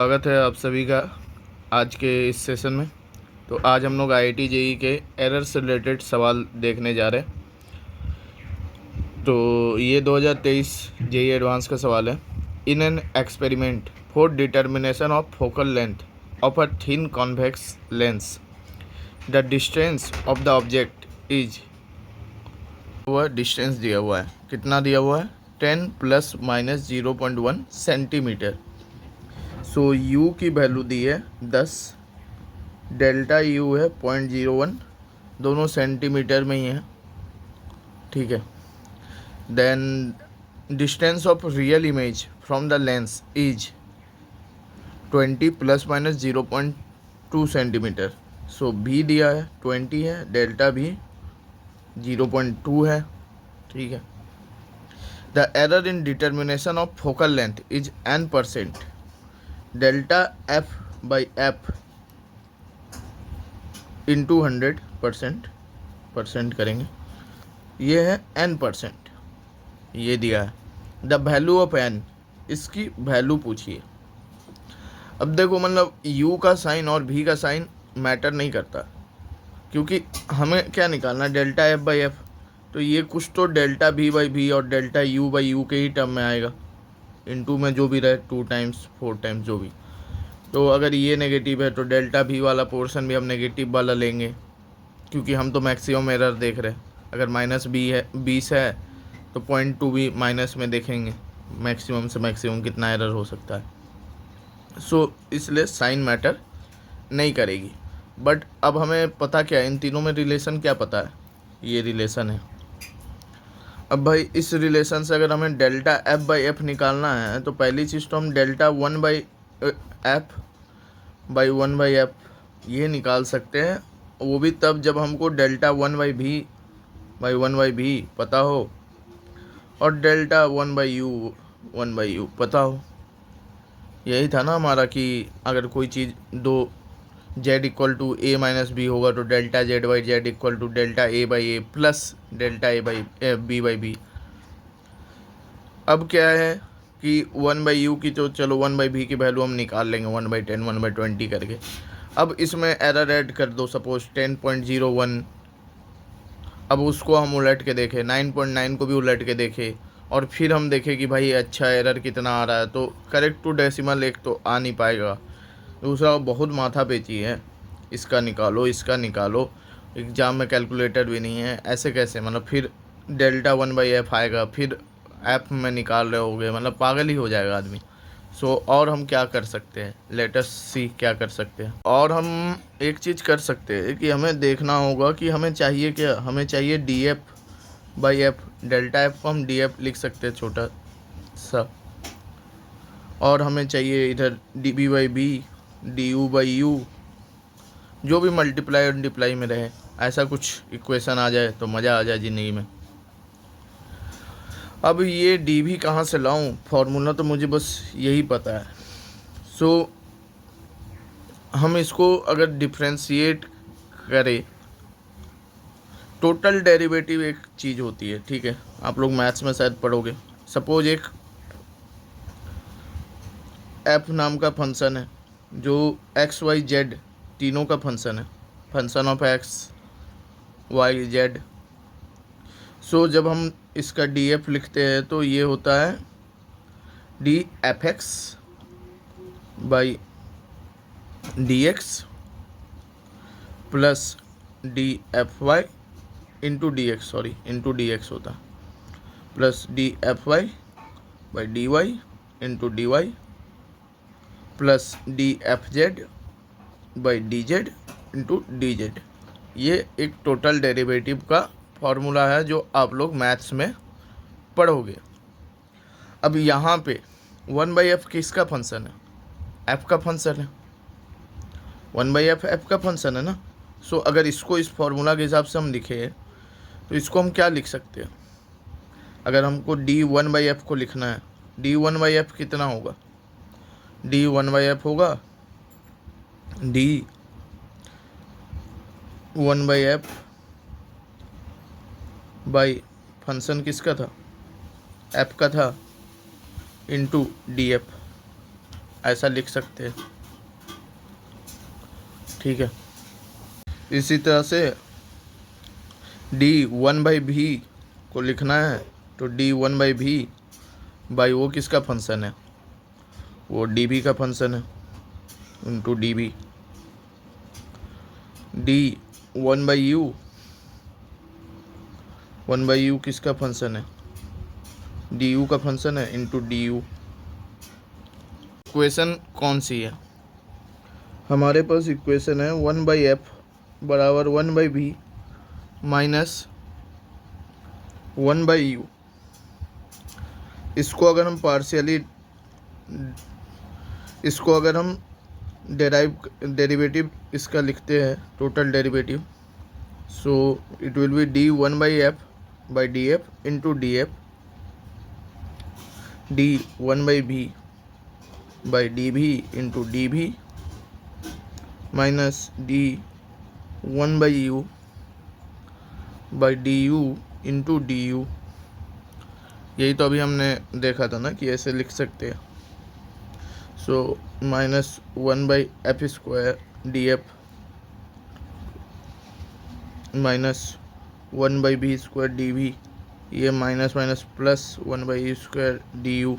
स्वागत है आप सभी का आज के इस सेशन में। तो आज हम लोग IIT JEE के एरर से रिलेटेड सवाल देखने जा रहे हैं। तो ये 2023 JEE एडवांस का सवाल है। इन an experiment for determination of focal length of a thin convex lens the distance of the object is, वह डिस्टेंस दिया हुआ है, कितना दिया हुआ है 10 ± -0.1 सेंटीमीटर। सो u की वैल्यू दी है 10, डेल्टा u है 0.01, दोनों सेंटीमीटर में ही है, ठीक है। Then distance of real image from the lens is 20 ± -0.2 centimetre. So v दिया है 20 है, डेल्टा भी 0.2 है, ठीक है। The error in determination of focal length is n%, delta f by F into 100% करेंगे, ये है n%, ये दिया है। द वैल्यू ऑफ n, इसकी वैल्यू पूछिए। अब देखो मतलब u का साइन और v का साइन मैटर नहीं करता, क्योंकि हमें क्या निकालना है डेल्टा f बाई एफ। तो ये कुछ तो डेल्टा v बाई v और डेल्टा u बाई u के ही टर्म में आएगा, इनटू में जो भी रहे 2 टाइम्स 4 टाइम्स जो भी। तो अगर ये नेगेटिव है तो डेल्टा v वाला पोर्शन भी हम नेगेटिव वाला लेंगे, क्योंकि हम तो मैक्सिमम एरर देख रहे हैं। अगर -20 है तो 0.2 भी माइनस में देखेंगे, मैक्सिमम से मैक्सिमम कितना एरर हो सकता है। सो इसलिए साइन मैटर नहीं करेगी। बट अब हमें पता क्या है, इन तीनों में रिलेशन क्या पता है, ये रिलेशन है। अब भाई इस रिलेशन से अगर हमें डेल्टा f बाई एफ निकालना है तो पहली चीज़ तो हम delta 1 by F by 1 by F ये निकाल सकते हैं, वो भी तब जब हमको डेल्टा 1 बाई भी बाई 1 बाई भी पता हो और डेल्टा 1 बाई यू पता हो। यही था ना हमारा कि अगर कोई चीज़ दो z equal to a minus B होगा तो delta z by Z equal to delta a by A plus delta a by B by B. अब क्या है कि 1 बाई यू की तो चलो 1 बाई भी की वैल्यू हम निकाल लेंगे 1/10 1/20 करके। अब इसमें एरर ऐड कर दो, सपोज 10.01। अब उसको हम उलट के देखें, 9.9 को भी उलट के देखें और फिर हम देखें कि भाई अच्छा एरर कितना आ रहा है। तो करेक्ट टू डेसिमल एक तो आ नहीं पाएगा, दूसरा बहुत माथा पेची है, इसका निकालो इसका निकालो, एग्ज़ाम में कैलकुलेटर भी नहीं है, ऐसे कैसे, मतलब फिर डेल्टा 1 बाई एफ आएगा, फिर ऐप में निकाल रहे होगे, मतलब पागल ही हो जाएगा आदमी। सो और हम क्या कर सकते हैं, लेट अस सी क्या कर सकते हैं। और हम एक चीज़ कर सकते हैं कि हमें देखना होगा कि हमें चाहिए क्या, हमें चाहिए D f by F. Delta F को हम डी एफ लिख सकते हैं छोटा सा, और हमें चाहिए इधर D B by B, D U by U, जो भी मल्टीप्लाई और डिप्लाई में रहे, ऐसा कुछ इक्वेशन आ जाए तो मज़ा आ जाए ज़िंदगी में। अब ये डी भी कहाँ से लाऊं, फार्मूला तो मुझे बस यही पता है। सो हम इसको अगर डिफ्रेंशिएट करें, टोटल डेरिवेटिव एक चीज़ होती है, ठीक है, आप लोग मैथ्स में शायद पढ़ोगे। सपोज एक एफ नाम का फंक्शन है जो एक्स वाई जेड तीनों का फंक्शन है, function of x y z. So जब हम इसका डी एफ लिखते हैं तो ये होता है d f x by d x plus d f y into d x, sorry into d x होता, plus d f y by d y into d y plus d f z by d z into d z. ये एक total derivative का formula है जो आप लोग maths में पढ़ोगे। अब यहाँ पे 1 बाई एफ किसका फंक्शन है, एफ का फंक्शन है, 1 बाई एफ का फंक्शन है ना। सो अगर इसको इस फॉर्मूला के हिसाब से हम लिखें तो इसको हम क्या लिख सकते हैं, अगर हमको डी 1 बाई एफ को लिखना है, डी 1 बाई एफ कितना होगा, डी 1 बाई एफ होगा D 1 by F by function किसका था, एफ का था, इंटू डी एफ। ऐसा लिख सकते हैं। ठीक है, इसी तरह से d1/v को लिखना है तो d1/v बाई वो किसका फंक्शन है, वो dv का फंक्शन है, इंटू dv। d1/u 1/u किसका फंक्शन है, du का फंक्शन है, इंटू du। इक्वेशन कौन सी है, हमारे पास इक्वेशन है 1/f बराबर 1/v माइनस 1/u। इसको अगर हम डेरिवेटिव इसका लिखते हैं, total derivative, so it will be d1/f by df into df, d1/v by dv into dv minus d1/u by du into du। यही तो अभी हमने देखा था ना कि ऐसे लिख सकते हैं। सो -1/f² df minus 1/v² dv, ये minus minus plus 1/u² du।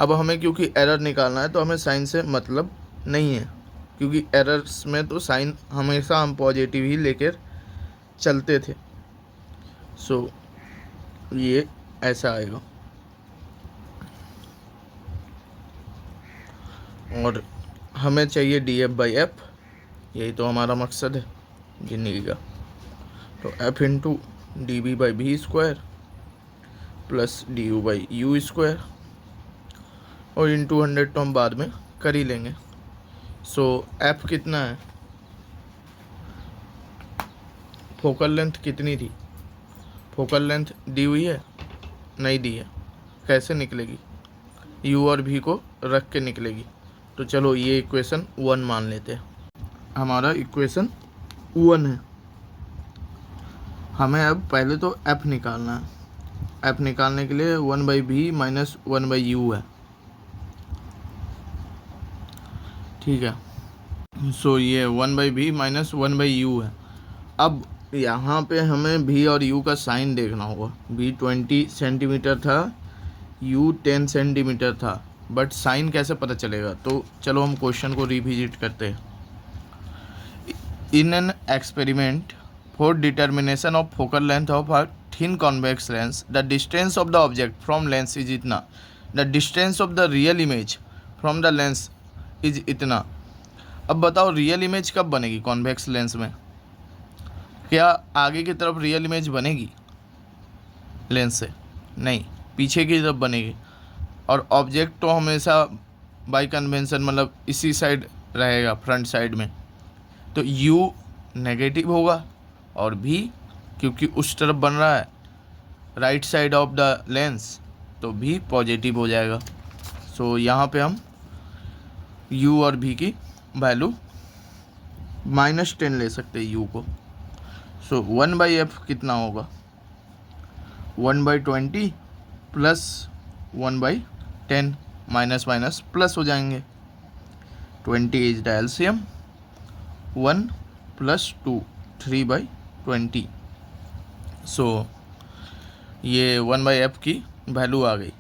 अब हमें क्योंकि एरर निकालना है तो हमें साइन से मतलब नहीं है, क्योंकि एरर्स में तो साइन हमेशा हम पॉजिटिव ही लेकर चलते थे। सो ये ऐसा आएगा, और हमें चाहिए df/f, यही तो हमारा मकसद है जिंदगी का। तो f into dv/v² plus du/u², और इंटू 100 तो हम बाद में कर ही लेंगे। सो f कितना है, फोकल लेंथ कितनी थी, फोकल लेंथ दी हुई है, नहीं दी है, कैसे निकलेगी, u और v को रख के निकलेगी। तो चलो ये इक्वेशन 1 मान लेते हैं, हमारा इक्वेशन 1 है। हमें अब पहले तो f निकालना है, f निकालने के लिए 1/v माइनस 1/u है। ठीक है, सो ये 1/v माइनस 1/u है। अब यहाँ पे हमें v और u का साइन देखना होगा। v 20 सेंटीमीटर था, u 10 सेंटीमीटर था, बट साइन कैसे पता चलेगा, तो चलो हम क्वेश्चन को रिविजिट करते हैं। In an experiment for determination of focal length of a thin convex lens, the distance of the object from lens is इतना, the distance of the real image from the lens is इतना। अब बताओ real image कब बनेगी convex lens में, क्या आगे की तरफ रियल इमेज बनेगी लेंस से, नहीं, पीछे की तरफ बनेगी। और ऑब्जेक्ट तो हमेशा बाय कन्वेंशन मतलब इसी साइड रहेगा, फ्रंट साइड में, तो u नेगेटिव होगा, और v क्योंकि उस तरफ बन रहा है right side of the lens, तो v पॉजिटिव हो जाएगा। सो यहाँ पे हम u और v की वैल्यू -10 ले सकते हैं u को। सो 1/f कितना होगा, 1/20 प्लस 1/10, माइनस माइनस प्लस हो जाएंगे। 20 इज द एलसीएम, 1 + 2 3/20। सो ये 1/f की वैल्यू आ गई।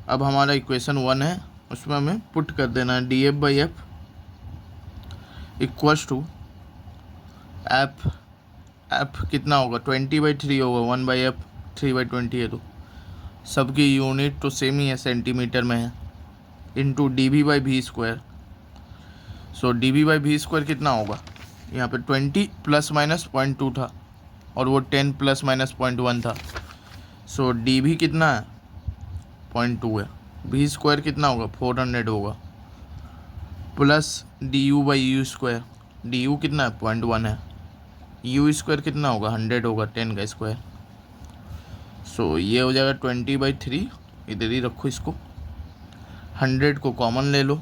अब हमारा इक्वेशन 1 है, उसमें हमें पुट कर देना है df/f इक्वल्स टू f कितना होगा, 20/3 होगा, 1/f 3/20 है, तो सबकी यूनिट तो सेम ही है, सेंटीमीटर में है, इंटू dv/v²। सो dv/v² कितना होगा, यहाँ पे 20 ± 0.2 था, और वो 10 ± 0.1 था। सो dv कितना है, 0.2 है, v² कितना होगा, 400 होगा, प्लस du/u², du कितना है, 0.1 है, u² कितना होगा, 100 होगा, 10 का स्क्वायर। सो ये हो जाएगा 20/3, इधर ही रखो इसको, 100 को कॉमन ले लो,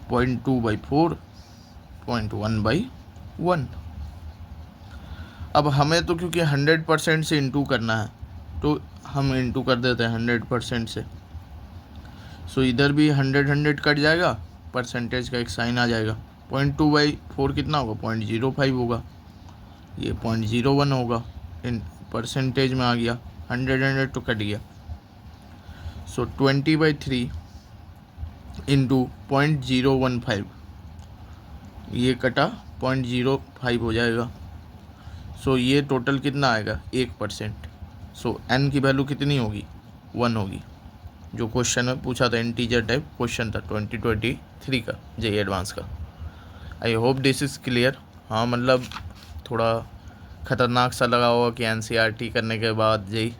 0.2/4, 0.1/1। अब हमें तो क्योंकि 100% से इंटू करना है, तो हम इंटू कर देते हैं 100% से। सो इधर भी 100 कट जाएगा, परसेंटेज का एक साइन आ जाएगा। 0.2/4 कितना होगा, 0.05 होगा, ये 0.01 होगा, इन परसेंटेज में आ गया। 100 तो कट गया। सो 20/3 इंटू 0.015, ये कटा 0.05 हो जाएगा। सो ये टोटल कितना आएगा, 1%। सो n की वैल्यू कितनी होगी, 1 होगी। जो क्वेश्चन में पूछा था, इंटीजर टाइप क्वेश्चन था 2023 का, जेई एडवांस का। I hope this is clear. हाँ मतलब थोड़ा ख़तरनाक सा लगा होगा कि एनसीईआरटी करने के बाद जेई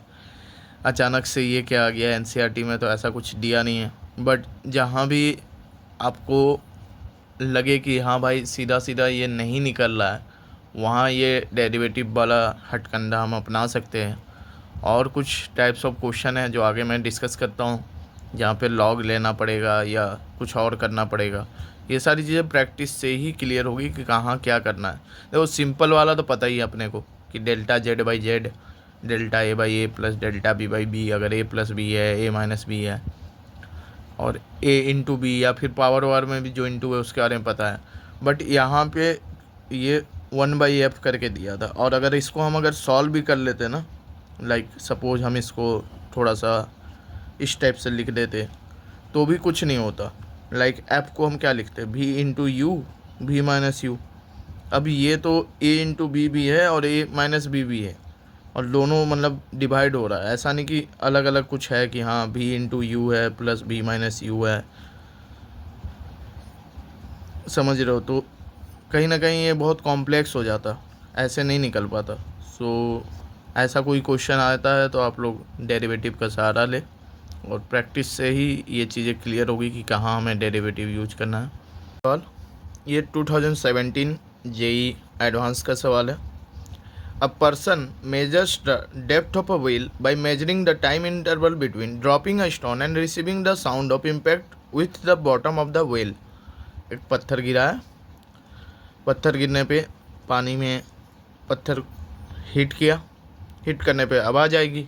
अचानक से ये क्या आ गया। एनसीईआरटी में तो ऐसा कुछ दिया नहीं है, बट जहाँ भी आपको लगे कि हाँ भाई सीधा सीधा ये नहीं निकल रहा है, वहाँ ये डेरिवेटिव वाला हथकंडा हम अपना सकते हैं। और कुछ टाइप्स ऑफ क्वेश्चन है जो आगे मैं डिस्कस करता हूँ, जहाँ पे लॉग लेना पड़ेगा या कुछ और करना पड़ेगा। ये सारी चीज़ें प्रैक्टिस से ही क्लियर होगी कि कहाँ क्या करना है। देखो सिंपल वाला तो पता ही है अपने को कि delta Z/Z, delta A/A plus delta B/B, अगर A प्लस बी है, A-B है, और A इंटू बी, या फिर पावर वार में भी जो इंटू है उसके बारे में पता है। बट यहाँ पे ये 1/F करके दिया था, और अगर इसको हम अगर सॉल्व भी कर लेते ना, लाइक सपोज हम इसको थोड़ा सा इस टाइप से लिख देते तो भी कुछ नहीं होता। लाइक F को हम क्या लिखते हैं, V into you, V minus you. अब ये तो A इंटू बी भी है और A माइनस बी भी है, और दोनों मतलब डिवाइड हो रहा है। ऐसा नहीं कि अलग अलग कुछ है कि हाँ V इंटू यू है प्लस V माइनस यू है, समझ रहे हो। तो कहीं ना कहीं ये बहुत कॉम्प्लेक्स हो जाता, ऐसे नहीं निकल पाता। सो ऐसा कोई क्वेश्चन आता है तो आप लोग डेरिवेटिव का सहारा ले, और प्रैक्टिस से ही ये चीज़ें क्लियर होगी कि कहाँ हमें डेरिवेटिव यूज करना है। सवाल ये 2017 जेई एडवांस का सवाल है। A person measures the depth of a whale by measuring the time interval between dropping a stone and receiving the sound of impact with the bottom of the whale. एक पत्थर गिरा है, पत्थर गिरने पे पानी में पत्थर हिट किया, हिट करने पे आवाज़ आएगी।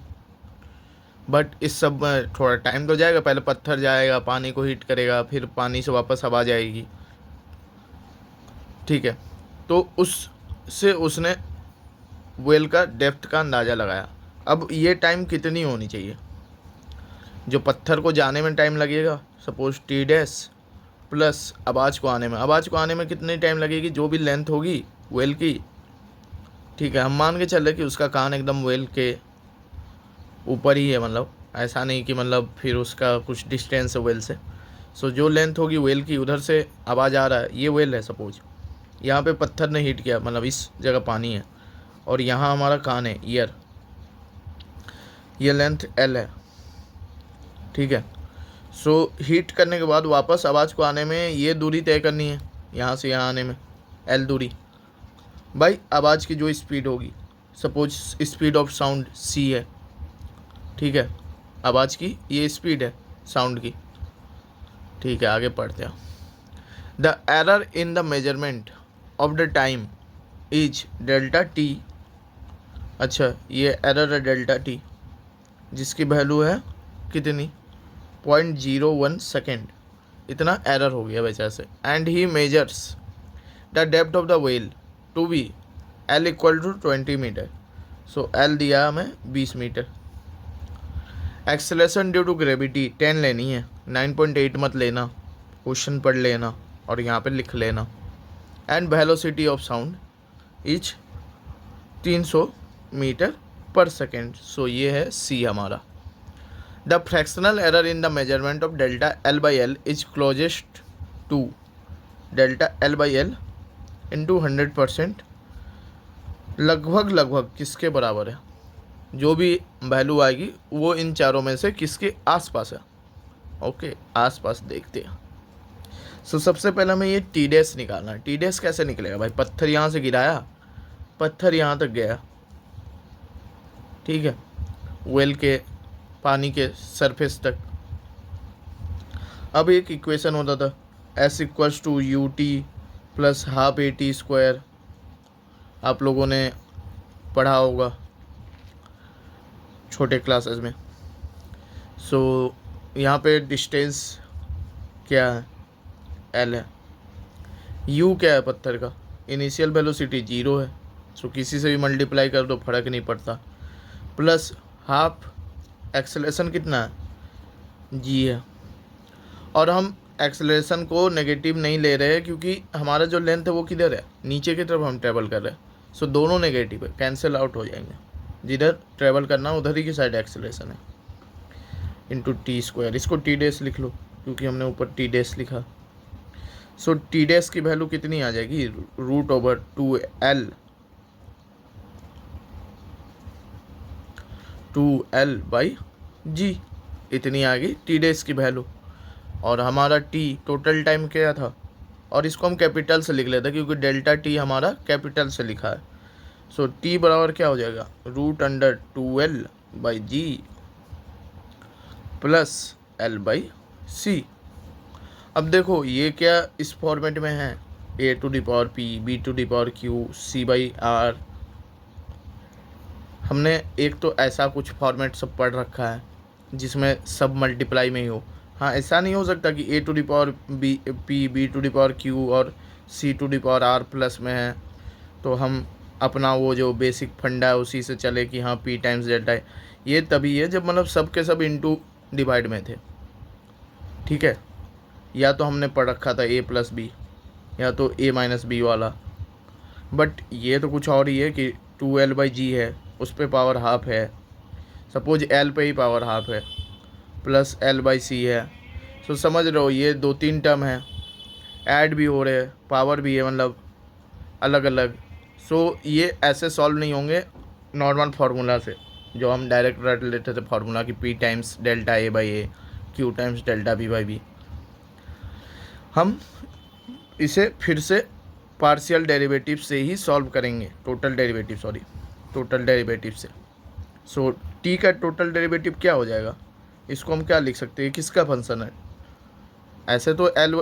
बट इस सब में थोड़ा टाइम तो जाएगा, पहले पत्थर जाएगा, पानी को हिट करेगा, फिर पानी से वापस आवाज़ आएगी, ठीक है। तो उससे उसने वेल का डेप्थ का अंदाज़ा लगाया। अब ये टाइम कितनी होनी चाहिए, जो पत्थर को जाने में टाइम लगेगा सपोज T' प्लस आवाज़ को आने में कितनी टाइम लगेगी, जो भी लेंथ होगी वेल की, ठीक है। हम मान के चल रहे कि उसका कान एकदम वेल के ऊपर ही है, मतलब ऐसा नहीं कि मतलब फिर उसका कुछ डिस्टेंस है वेल से। सो जो लेंथ होगी वेल की, उधर से आवाज़ आ रहा है, ये वेल है सपोज। यहाँ पे पत्थर ने हिट किया, मतलब इस जगह पानी है, और यहाँ हमारा कान है, ईयर, ये लेंथ L है, ठीक है। सो हीट करने के बाद वापस आवाज़ को आने में ये दूरी तय करनी है, यहाँ से यहाँ आने में L दूरी बाई आवाज़ की जो स्पीड होगी। Suppose speed of sound C है, ठीक है, आवाज़ की ये स्पीड है साउंड की, ठीक है। आगे पढ़ते हैं। The error in the measurement of the time is delta T। अच्छा, ये एरर है डेल्टा T, जिसकी वैल्यू है कितनी, 0.01 सेकेंड, इतना एरर हो गया वैसे से। And he measures the depth of the well to be L equal to 20 metre. So L दिया हमें 20 metre. Acceleration due to gravity 10 लेनी है, 9.8 मत लेना, क्वेश्चन पढ़ लेना और यहाँ पे लिख लेना। And velocity of sound is 300 metre per second. So ये है C हमारा। The fractional error in the measurement of delta L/L is closest to delta L/L into 100%। लगभग किसके बराबर है, जो भी वैल्यू आएगी वो इन चारों में से किसके आसपास है। ओके, आसपास देखते हैं। सो सबसे पहले हमें ये T' निकालना है। T' कैसे निकलेगा भाई, पत्थर यहाँ से गिराया, पत्थर यहाँ तक गया, ठीक है, वेल के पानी के सरफेस तक। अब एक इक्वेशन होता था S equals to UT plus half AT², आप लोगों ने पढ़ा होगा छोटे क्लासेस में। सो यहाँ पे डिस्टेंस क्या है, एल है। यू क्या है पत्थर का, इनिशियल वेलोसिटी 0 है, सो किसी से भी मल्टीप्लाई कर दो फर्क नहीं पड़ता। प्लस हाफ एक्सेलरेशन कितना है, जी है। और हम एक्सेलरेशन को नेगेटिव नहीं ले रहे हैं क्योंकि हमारा जो लेंथ है वो किधर है, नीचे की तरफ हम ट्रेवल कर रहे हैं, सो दोनों नेगेटिव है, कैंसिल आउट हो जाएंगे। जिधर ट्रेवल करना उधर ही की साइड एक्सेलरेशन है। इंटू टी स्क्वायर, इसको टी डेस लिख लो क्योंकि हमने ऊपर टी डेस लिखा। सो टी डेस की वैल्यू कितनी आ जाएगी, √2L बाई जी, इतनी आ गई टी डेस की वैल्यू। और हमारा टी टोटल टाइम क्या था, और इसको हम कैपिटल से लिख लेते हैं क्योंकि डेल्टा टी हमारा कैपिटल से लिखा है। सो टी बराबर क्या हो जाएगा, √2L by g plus L by c. अब देखो ये क्या इस फॉर्मेट में है, A⁻P, B⁻Q, C/R। हमने एक तो ऐसा कुछ फॉर्मेट सब पढ़ रखा है जिसमें सब मल्टीप्लाई में ही हो। हाँ, ऐसा नहीं हो सकता कि A⁻P, B⁻Q और C⁻R प्लस में है तो हम अपना वो जो बेसिक फंडा है उसी से चले कि हाँ P टाइम्स डेल्टा है। ये तभी है जब मतलब सब के सब इंटू डिवाइड में थे, ठीक है। या तो हमने पढ़ रखा था A+B या तो A-B वाला, बट ये तो कुछ और ही है कि 2L/G है, उस पर पावर हाफ है, सपोज L पे ही पावर हाफ है, प्लस L/C है। सो समझ रहे हो ये 2-3 टर्म है, ऐड भी हो रहे हैं, पावर भी है, मतलब अलग अलग। सो ये ऐसे सॉल्व नहीं होंगे नॉर्मल फार्मूला से जो हम डायरेक्ट रट लेते थे फार्मूला कि P times delta A/A, Q times delta B/B। हम इसे फिर से पार्शियल डेरिवेटिव से ही सॉल्व करेंगे, टोटल डेरिवेटिव से। सो टी का टोटल डेरिवेटिव क्या हो जाएगा, इसको हम क्या लिख सकते हैं, किसका फंक्शन है। ऐसे तो एल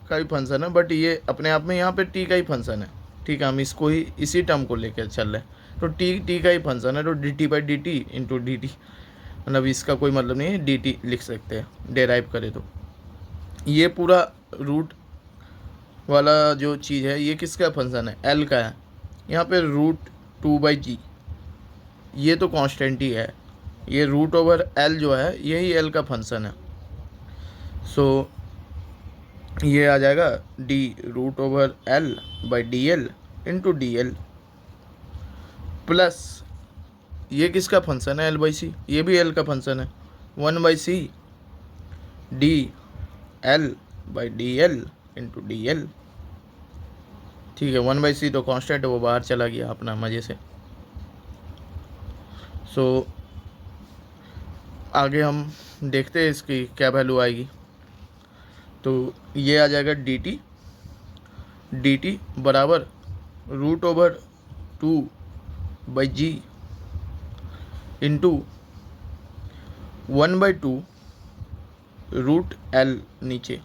का ही फंक्शन है बट ये अपने आप में यहाँ पे टी का ही फंक्शन है, ठीक है। हम इसको ही इसी टर्म को लेकर चल रहे हैं, तो टी का ही फंक्शन है, तो dt/dt इंटू dt, मतलब इसका कोई मतलब नहीं है, dt लिख सकते हैं डेराइव करें तो। ये पूरा रूट वाला जो चीज़ है ये किसका फंक्शन है, एल का है। यहाँ पे √2/g ये तो कांस्टेंट ही है, ये √L जो है यही एल का फंक्शन है। सो ये आ जाएगा d√L/dl इंटू DL प्लस ये किसका फंक्शन है, L/C, ये भी L का फंक्शन है, 1/C dL/dL इंटू DL, ठीक है। 1/C तो कांस्टेंट है, वो बाहर चला गया अपना मज़े से। सो आगे हम देखते हैं इसकी क्या वैल्यू आएगी। तो ये आ जाएगा dt बराबर √2/g इंटू 1/2 √L नीचे,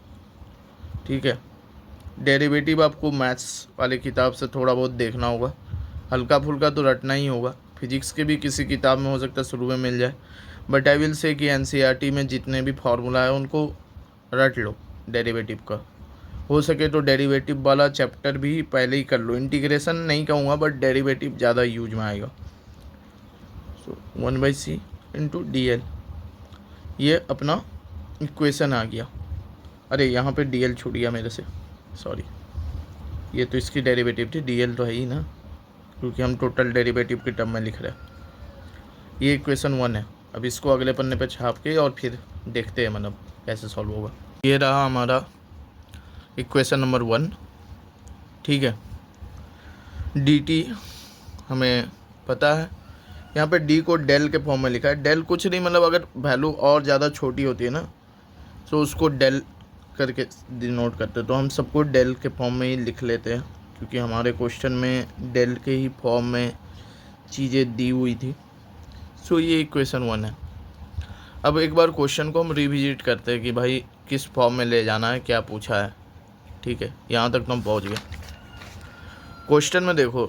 ठीक है। डेरिवेटिव आपको मैथ्स वाली किताब से थोड़ा बहुत देखना होगा, हल्का फुल्का तो रटना ही होगा। फिजिक्स के भी किसी किताब में हो सकता है शुरू में मिल जाए, बट आई विल से कि NCERT में जितने भी फार्मूला है उनको रट लो डेरिवेटिव का। हो सके तो डेरिवेटिव वाला चैप्टर भी पहले ही कर लो, इंटीग्रेशन नहीं कहूँगा बट डेरिवेटिव ज़्यादा यूज में आएगा। सो 1/C इंटू DL, ये अपना इक्वेशन आ गया। अरे यहाँ पे DL छूट गया मेरे से, सॉरी, ये तो इसकी डेरिवेटिव थी, DL तो है ही ना क्योंकि हम टोटल डेरिवेटिव के टर्म में लिख रहे हैं। ये इक्वेशन 1 है। अब इसको अगले पन्ने पे छाप के और फिर देखते हैं मतलब कैसे सॉल्व होगा। ये रहा हमारा इक्वेशन नंबर 1, ठीक है। dt हमें पता है, यहाँ पे d को डेल के फॉर्म में लिखा है। डेल कुछ नहीं, मतलब अगर वैल्यू और ज़्यादा छोटी होती है ना तो उसको डेल करके डिनोट करते हैं, तो हम सबको डेल के फॉर्म में ही लिख लेते हैं क्योंकि हमारे क्वेश्चन में डेल के ही फॉर्म में चीज़ें दी हुई थी। सो ये इक्वेशन 1 है। अब एक बार क्वेश्चन को हम रिविजिट करते हैं कि भाई किस फॉर्म में ले जाना है, क्या पूछा है, ठीक है। यहाँ तक तो हम पहुँच गए। क्वेश्चन में देखो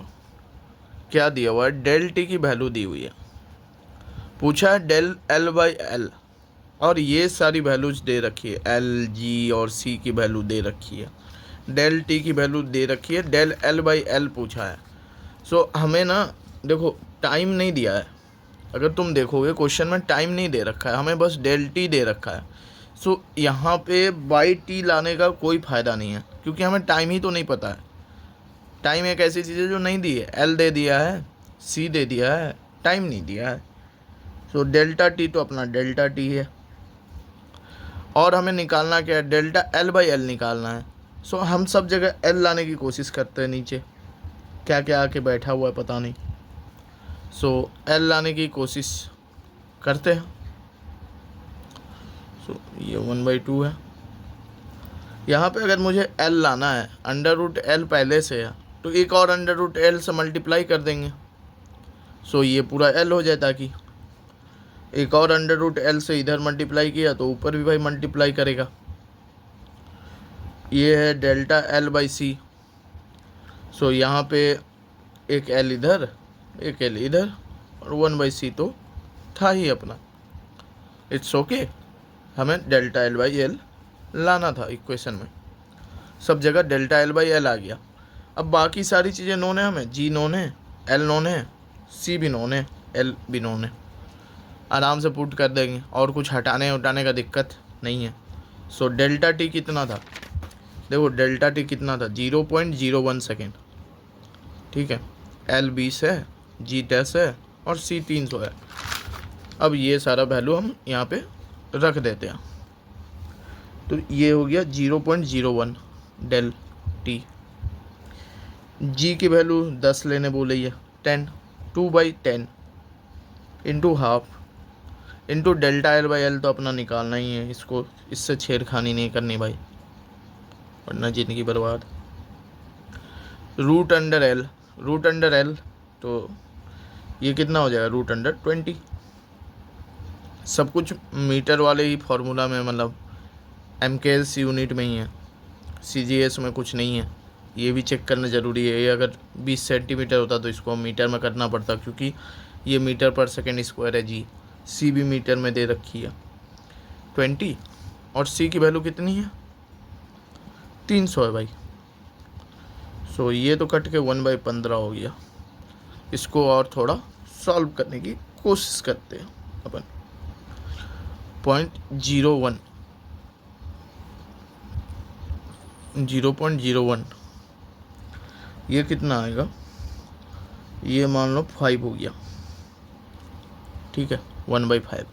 क्या दिया हुआ है, डेल टी की वैल्यू दी हुई है, पूछा है डेल L/L और ये सारी वैल्यूज दे रखी है, एल जी और सी की वैल्यू दे रखी है, डेल टी की वैल्यू दे रखी है, डेल एल बाई एल पूछा है। सो हमें ना देखो टाइम नहीं दिया है, अगर तुम देखोगे क्वेश्चन में टाइम नहीं दे रखा है, हमें बस डेल टी दे रखा है। सो यहाँ पे बाई टी लाने का कोई फ़ायदा नहीं है, क्योंकि हमें टाइम ही तो नहीं पता है। टाइम एक ऐसी चीज़ है जो नहीं दी है, एल दे दिया है, सी दे दिया है, टाइम नहीं दिया है। सो डेल्टा टी तो अपना डेल्टा टी है, और हमें निकालना क्या है, डेल्टा एल बाई एल निकालना है। सो हम सब जगह एल लाने की कोशिश करते हैं, नीचे क्या क्या आके बैठा हुआ है पता नहीं। सो एल लाने की कोशिश करते हैं। सो ये 1/2 है। यहाँ पे अगर मुझे एल लाना है, अंडर रूट एल पहले से है, तो एक और अंडर रूट एल से मल्टीप्लाई कर देंगे। सो ये पूरा एल हो जाए, ताकि एक और अंडर रूट एल से इधर मल्टीप्लाई किया तो ऊपर भी भाई मल्टीप्लाई करेगा। ये है डेल्टा एल बाई सी। सो यहाँ पे एक एल इधर, एक एल इधर, और 1/c तो था ही अपना। इट्स ओके, हमें डेल्टा एल बाई एल लाना था इक्वेशन में, सब जगह डेल्टा एल बाई एल आ गया। अब बाकी सारी चीज़ें नोन है, हमें जी नोन है, एल नोन है, सी भी नोन है, एल भी नोन है, आराम से पुट कर देंगे, और कुछ हटाने उठाने का दिक्कत नहीं है। सो डेल्टा टी कितना था, देखो डेल्टा टी कितना था, 0.01 सेकेंड। ठीक है, एल 20 है, जी 10 है, और सी 300 है। अब ये सारा वैल्यू हम यहाँ पे रख देते हैं, तो ये हो गया 0.01 डेल टी। जी की वैल्यू 10 लेने बोले, ये 10, 2/10 into half into delta L by L तो अपना निकालना ही है, इसको इससे छेड़खानी नहीं करनी भाई, वरना जिंदगी बर्बाद। रूट अंडर एल, तो ये कितना हो जाएगा, रूट अंडर 20। सब कुछ मीटर वाले ही फार्मूला में, मतलब MKS यूनिट में ही है, CGS में कुछ नहीं है। ये भी चेक करना ज़रूरी है, ये अगर 20 सेंटीमीटर होता तो इसको मीटर में करना पड़ता, क्योंकि ये मीटर पर सेकेंड स्क्वायर है जी। सी भी मीटर में दे रखी है 20, और सी की वैल्यू कितनी है, 300 है भाई। सो ये तो कट के 1/15 हो गया। इसको और थोड़ा सॉल्व करने की कोशिश करते हैं अपन। 0.01 ये कितना आएगा, ये मान लो 5 हो गया। ठीक है, 1/5।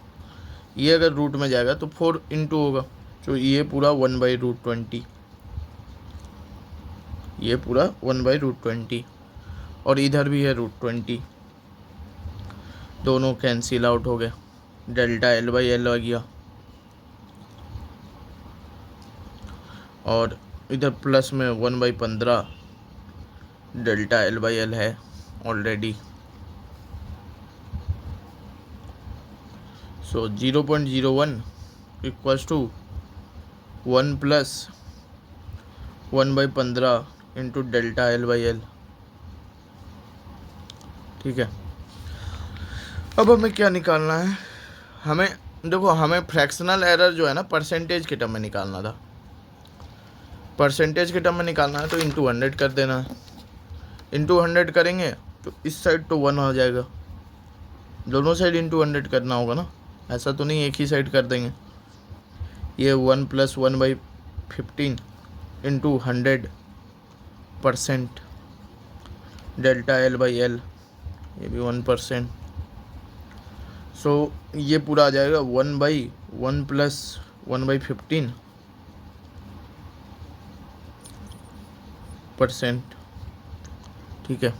ये अगर रूट में जाएगा तो 4 इंटू होगा, तो ये पूरा 1/√20, ये पूरा 1/√20, और इधर भी है √20, दोनों कैंसिल आउट हो गए, डेल्टा एल बाई एल आ गया, और इधर प्लस में 1/15 डेल्टा एल बाई एल है already. So 0.01 equals to 1 + 1/15 into delta L by L. ठीक है, अब हमें क्या निकालना है, हमें देखो, हमें फ्रैक्शनल एरर जो है ना परसेंटेज के टर्म में निकालना था। परसेंटेज के टर्म में निकालना है तो इंटू 100 कर देना है। इंटू 100 करेंगे तो इस साइड तो 1 हो जाएगा, दोनों साइड इंटू 100 करना होगा ना, ऐसा तो नहीं एक ही साइड कर देंगे। ये 1 + 1/15 into 100% delta L by L, ये भी 1%। सो ये पूरा आ जाएगा 1/1 + 1/15%। ठीक है,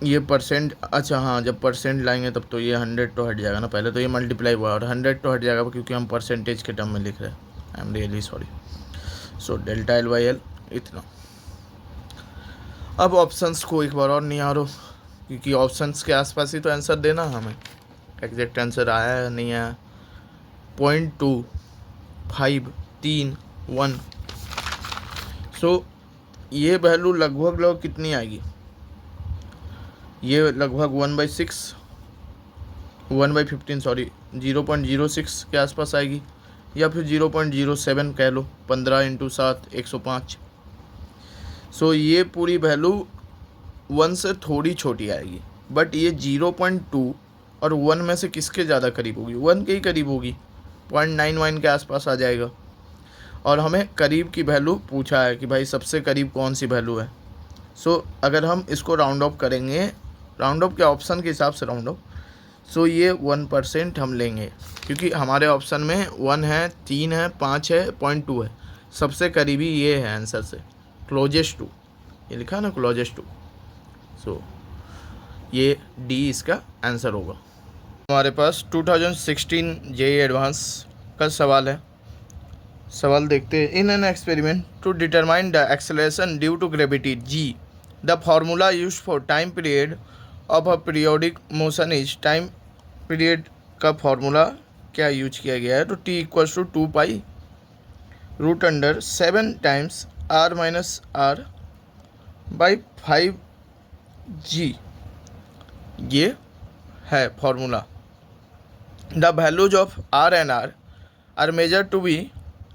ये परसेंट, अच्छा हाँ, जब परसेंट लाएंगे तब तो ये 100 तो हट जाएगा ना, पहले तो ये मल्टीप्लाई हुआ और 100 तो हट जाएगा, क्योंकि हम परसेंटेज के टर्म में लिख रहे हैं। I am really sorry. So delta L by L इतना। अब ऑप्शंस को एक बार और निहारो, क्योंकि ऑप्शंस के आसपास ही तो आंसर देना है हमें, एग्जैक्ट आंसर आया है नहीं आया। 0.2531। सो ये वैल्यू लगभग कितनी आएगी, ये लगभग 1/6 1/15 सॉरी 0.06 के आसपास आएगी, या फिर 0.07 कह लो, 15 × 7 105। सो ये पूरी वैल्यू 1 से थोड़ी छोटी आएगी, बट ये 0.2 और 1 में से किसके ज़्यादा करीब होगी? 1 के ही करीब होगी, 0.91 के आसपास आ जाएगा। और हमें करीब की वैल्यू पूछा है कि भाई सबसे करीब कौन सी वैल्यू है। सो अगर हम इसको राउंड ऑफ करेंगे, राउंड ऑफ के ऑप्शन के हिसाब से राउंड ऑफ, सो ये 1% हम लेंगे, क्योंकि हमारे ऑप्शन में 1 है, 3 है, 5 है, 0.2 है। सबसे करीबी ये है आंसर से, क्लोजेस्ट टू, ये लिखा है ना क्लोजेस्ट टू। सो ये डी इसका आंसर होगा। हमारे पास 2016 जेईई एडवांस का सवाल है। सवाल देखते हैं। In an experiment to determine the acceleration due to gravity g, the formula used for time period of a periodic motion is, time period का फार्मूला क्या यूज किया गया है? तो T equals to 2 root under 7 times r minus are by 5g, ये है formula. The values of r and r are measure to be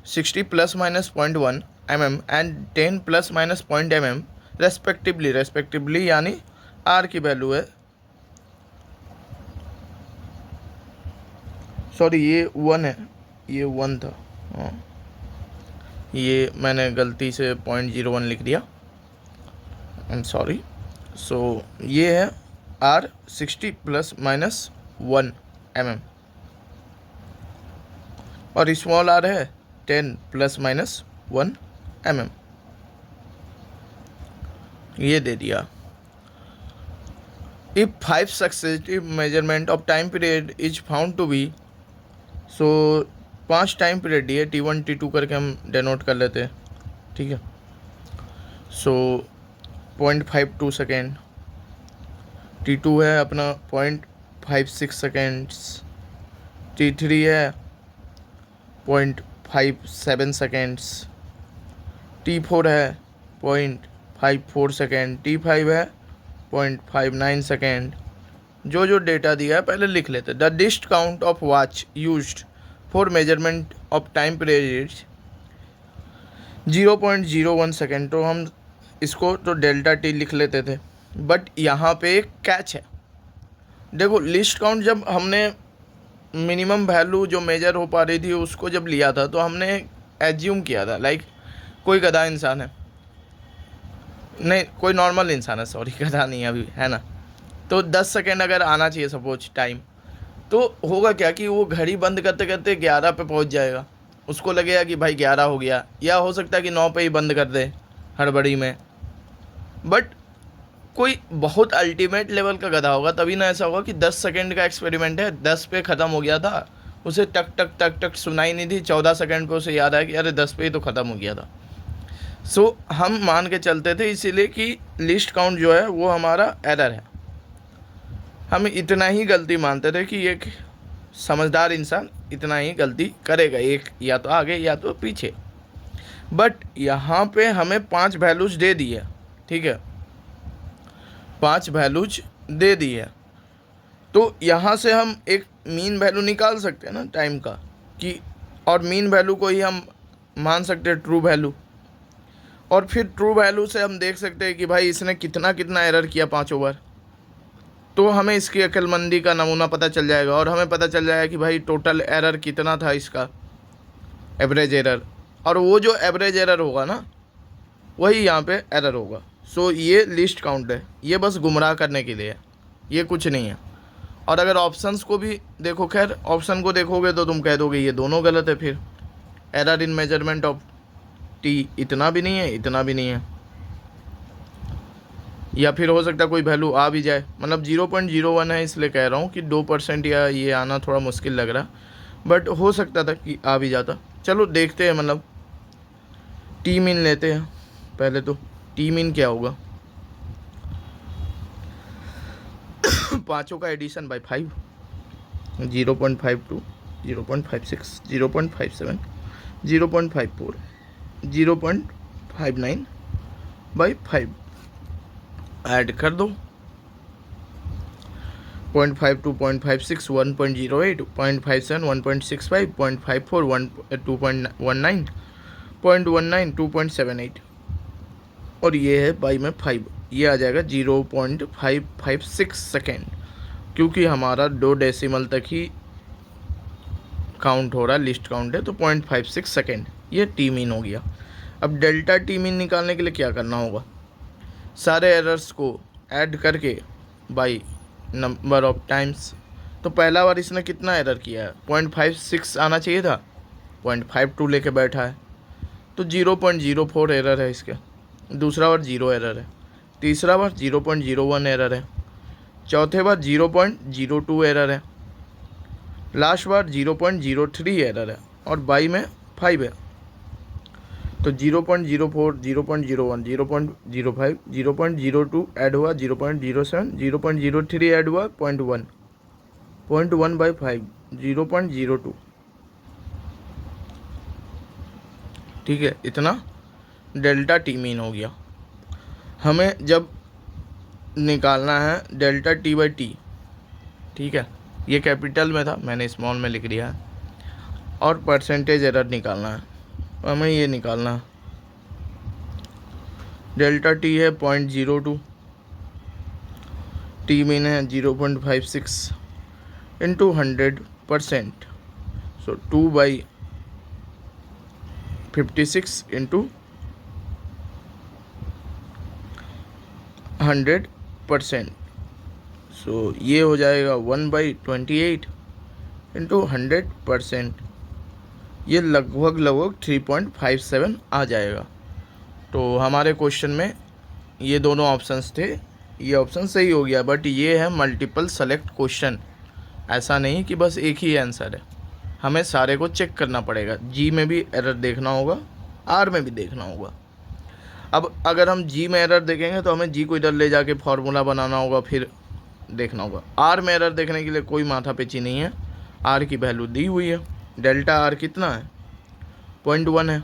60 ± 0.1 mm and 10 ± 0.1 mm respectively, यानी r की वैल्यू है, सॉरी ये 1 है, ये 1 था, हाँ ये मैंने गलती से 0.01 लिख दिया, आई एम सॉरी। सो ये है r 60 ± 1 mm और स्मॉल r है 10 ± 1 mm, ये दे दिया। If 5 successive measurement of time period is found to be, so 5 time period दिए, T1 T2 करके हम डेनोट कर लेते हैं, ठीक है। सो 0.52 सेकेंड, T2 है अपना 0.56 सेकेंड्स, T3 है 0.57 सेकेंड्स, T4 है 0.54 सेकेंड, T5 है 0.59 सेकेंड। जो जो डेटा दिया है पहले लिख लेते। The least count of watch used for measurement of time period 0.01 second, तो हम इसको तो डेल्टा टी लिख लेते थे, बट यहाँ पे एक कैच है। देखो लिस्ट काउंट जब हमने मिनिमम वैल्यू जो मेजर हो पा रही थी उसको जब लिया था, तो हमने एज्यूम किया था लाइक कोई गधा इंसान है, नहीं कोई नॉर्मल इंसान है, सॉरी गधा नहीं अभी है ना, तो 10 सेकेंड अगर आना चाहिए सपोज टाइम, तो होगा क्या कि वो घड़ी बंद करते करते 11 पे पहुंच जाएगा, उसको लगेगा कि भाई 11 हो गया, या हो सकता है कि 9 पे ही बंद कर दे हड़बड़ी में। बट कोई बहुत अल्टीमेट लेवल का गधा होगा तभी ना ऐसा होगा कि 10 सेकेंड का एक्सपेरिमेंट है, 10 पे ख़त्म हो गया था, उसे टक टक टक टक सुनाई नहीं थी, 14 सेकेंड पे उसे याद आया कि अरे 10 पे ही तो ख़त्म हो गया था। सो हम मान के चलते थे इसीलिए कि लिस्ट काउंट जो है वो हमारा एरर है, हम इतना ही गलती मानते थे कि एक समझदार इंसान इतना ही गलती करेगा, एक या तो आगे या तो पीछे। बट यहाँ पे हमें 5 वैल्यूज दे दी है, ठीक है, 5 वैल्यूज दे दी है, तो यहाँ से हम एक मीन वैल्यू निकाल सकते हैं ना टाइम का, कि और मीन वैल्यू को ही हम मान सकते हैं ट्रू वैल्यू, और फिर ट्रू वैल्यू से हम देख सकते हैं कि भाई इसने कितना कितना एरर किया 5 बार, तो हमें इसकी अक्लमंदी का नमूना पता चल जाएगा, और हमें पता चल जाएगा कि भाई टोटल एरर कितना था इसका, एवरेज एरर, और वो जो एवरेज एरर होगा ना वही यहाँ पे एरर होगा। सो ये लिस्ट काउंट है, ये बस गुमराह करने के लिए है, ये कुछ नहीं है। और अगर ऑप्शंस को भी देखो, खैर ऑप्शन को देखोगे तो तुम कह दोगे ये दोनों गलत है, फिर error in measurement of T इतना भी नहीं है, इतना भी नहीं है, या फिर हो सकता है कोई वैल्यू आ भी जाए, मतलब 0.01 है इसलिए कह रहा हूँ कि 2% या ये आना थोड़ा मुश्किल लग रहा, बट हो सकता था कि आ भी जाता। चलो देखते हैं, मतलब टी मीन लेते हैं पहले, तो टी मीन क्या होगा, पाँचों का एडिशन बाय 5, 0.52, 0.56, 0.57, 0.54, 0.59 बाई 5 ऐड कर दो, 0.5 2.56 1.08 0.57 1.65 0.54 2.19 0.19 2.78 और ये है बाई में 5, ये आ जाएगा 0.556 सेकेंड, क्योंकि हमारा 2 डेसिमल तक ही काउंट हो रहा है, लिस्ट काउंट है, तो 0.56 सेकेंड ये टी मीन हो गया। अब डेल्टा टी मीन निकालने के लिए क्या करना होगा, सारे एरर्स को ऐड करके बाई नंबर ऑफ टाइम्स। तो पहला बार इसने कितना एरर किया है, 0.56 आना चाहिए था, 0.52 लेके बैठा है, तो 0.04 एरर है इसके। दूसरा बार 0 एरर है, तीसरा बार 0.01 एरर है, चौथे बार 0.02 एरर है, लास्ट बार 0.03 एरर है, और बाई में 5 है। तो 0.04 0.01 0.05 0.02 ऐड हुआ 0.07 0.03 ऐड हुआ 0.1 बाई 5 0.02, ठीक है, इतना डेल्टा टी मीन हो गया। हमें जब निकालना है डेल्टा टी बाई टी, ठीक है, ये कैपिटल में था, मैंने स्मॉल में लिख दिया है, और परसेंटेज एरर निकालना है, हमें ये निकालना है। डेल्टा टी है 0.02, टी मीन है 0.56 इंटू 100%, सो 2/56 इंटू 100%, सो ये हो जाएगा 1/28 इंटू 100%, ये लगभग 3.57 आ जाएगा। तो हमारे क्वेश्चन में ये दोनों ऑप्शंस थे, ये ऑप्शन सही हो गया, बट ये है मल्टीपल सेलेक्ट क्वेश्चन, ऐसा नहीं कि बस एक ही आंसर है, हमें सारे को चेक करना पड़ेगा। जी में भी एरर देखना होगा, आर में भी देखना होगा। अब अगर हम जी में एरर देखेंगे तो हमें जी को इधर ले जाके फॉर्मूला बनाना होगा, फिर देखना होगा। आर में एरर देखने के लिए कोई माथा पेची नहीं है, आर की वैल्यू दी हुई है, डेल्टा आर कितना है 0.1 है,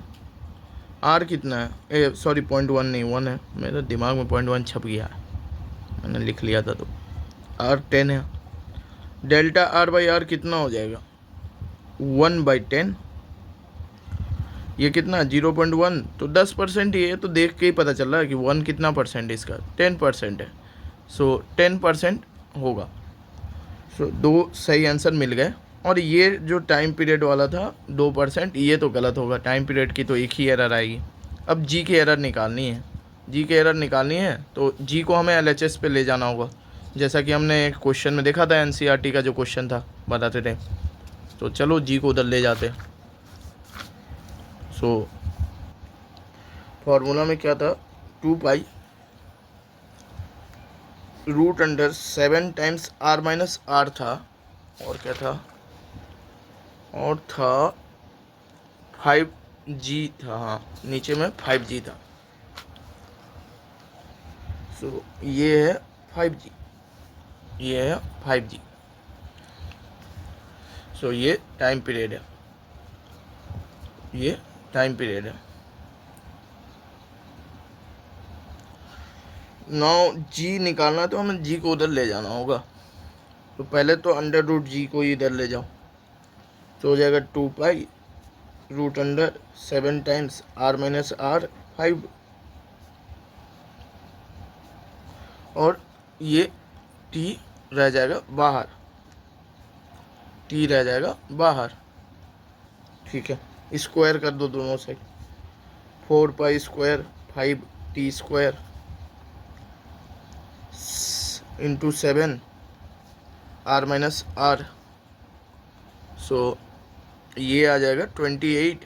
आर कितना है, सॉरी 0.1 नहीं 1 है, मेरे दिमाग में 0.1 छप गया है, मैंने लिख लिया था, तो आर 10 है। डेल्टा आर बाई आर कितना हो जाएगा 1/10, ये कितना 0.1, तो 10% ही है, तो देख के ही पता चल रहा है कि 1 कितना परसेंट है इसका, 10% है, सो 10% होगा। सो 2 सही आंसर मिल गए। और ये जो टाइम पीरियड वाला था 2%, ये तो गलत होगा, टाइम पीरियड की तो एक ही एरर आएगी। अब जी की एरर निकालनी है, जी की एरर निकालनी है तो जी को हमें एलएचएस पे ले जाना होगा, जैसा कि हमने एक क्वेश्चन में देखा था, एनसीईआरटी का जो क्वेश्चन था बताते थे। तो चलो जी को उधर ले जाते। सो फॉर्मूला में क्या था, 2 पाई √7 टाइम्स r माइनस आर था, और क्या था, और था 5g था, हाँ नीचे में 5g था। सो ये है 5g, ये है 5g, सो ये टाइम पीरियड है, ये टाइम पीरियड है। नाउ जी निकालना, तो हमें जी को उधर ले जाना होगा, तो पहले तो √g को इधर ले जाओ, तो हो जाएगा 2 पाई √7 टाइम्स r माइनस आर 5, और ये t रह जाएगा बाहर, t रह जाएगा बाहर, ठीक है, स्क्वायर कर दो दोनों side, 4 pi square 5t square into 7 r minus r, so ये आ जाएगा 28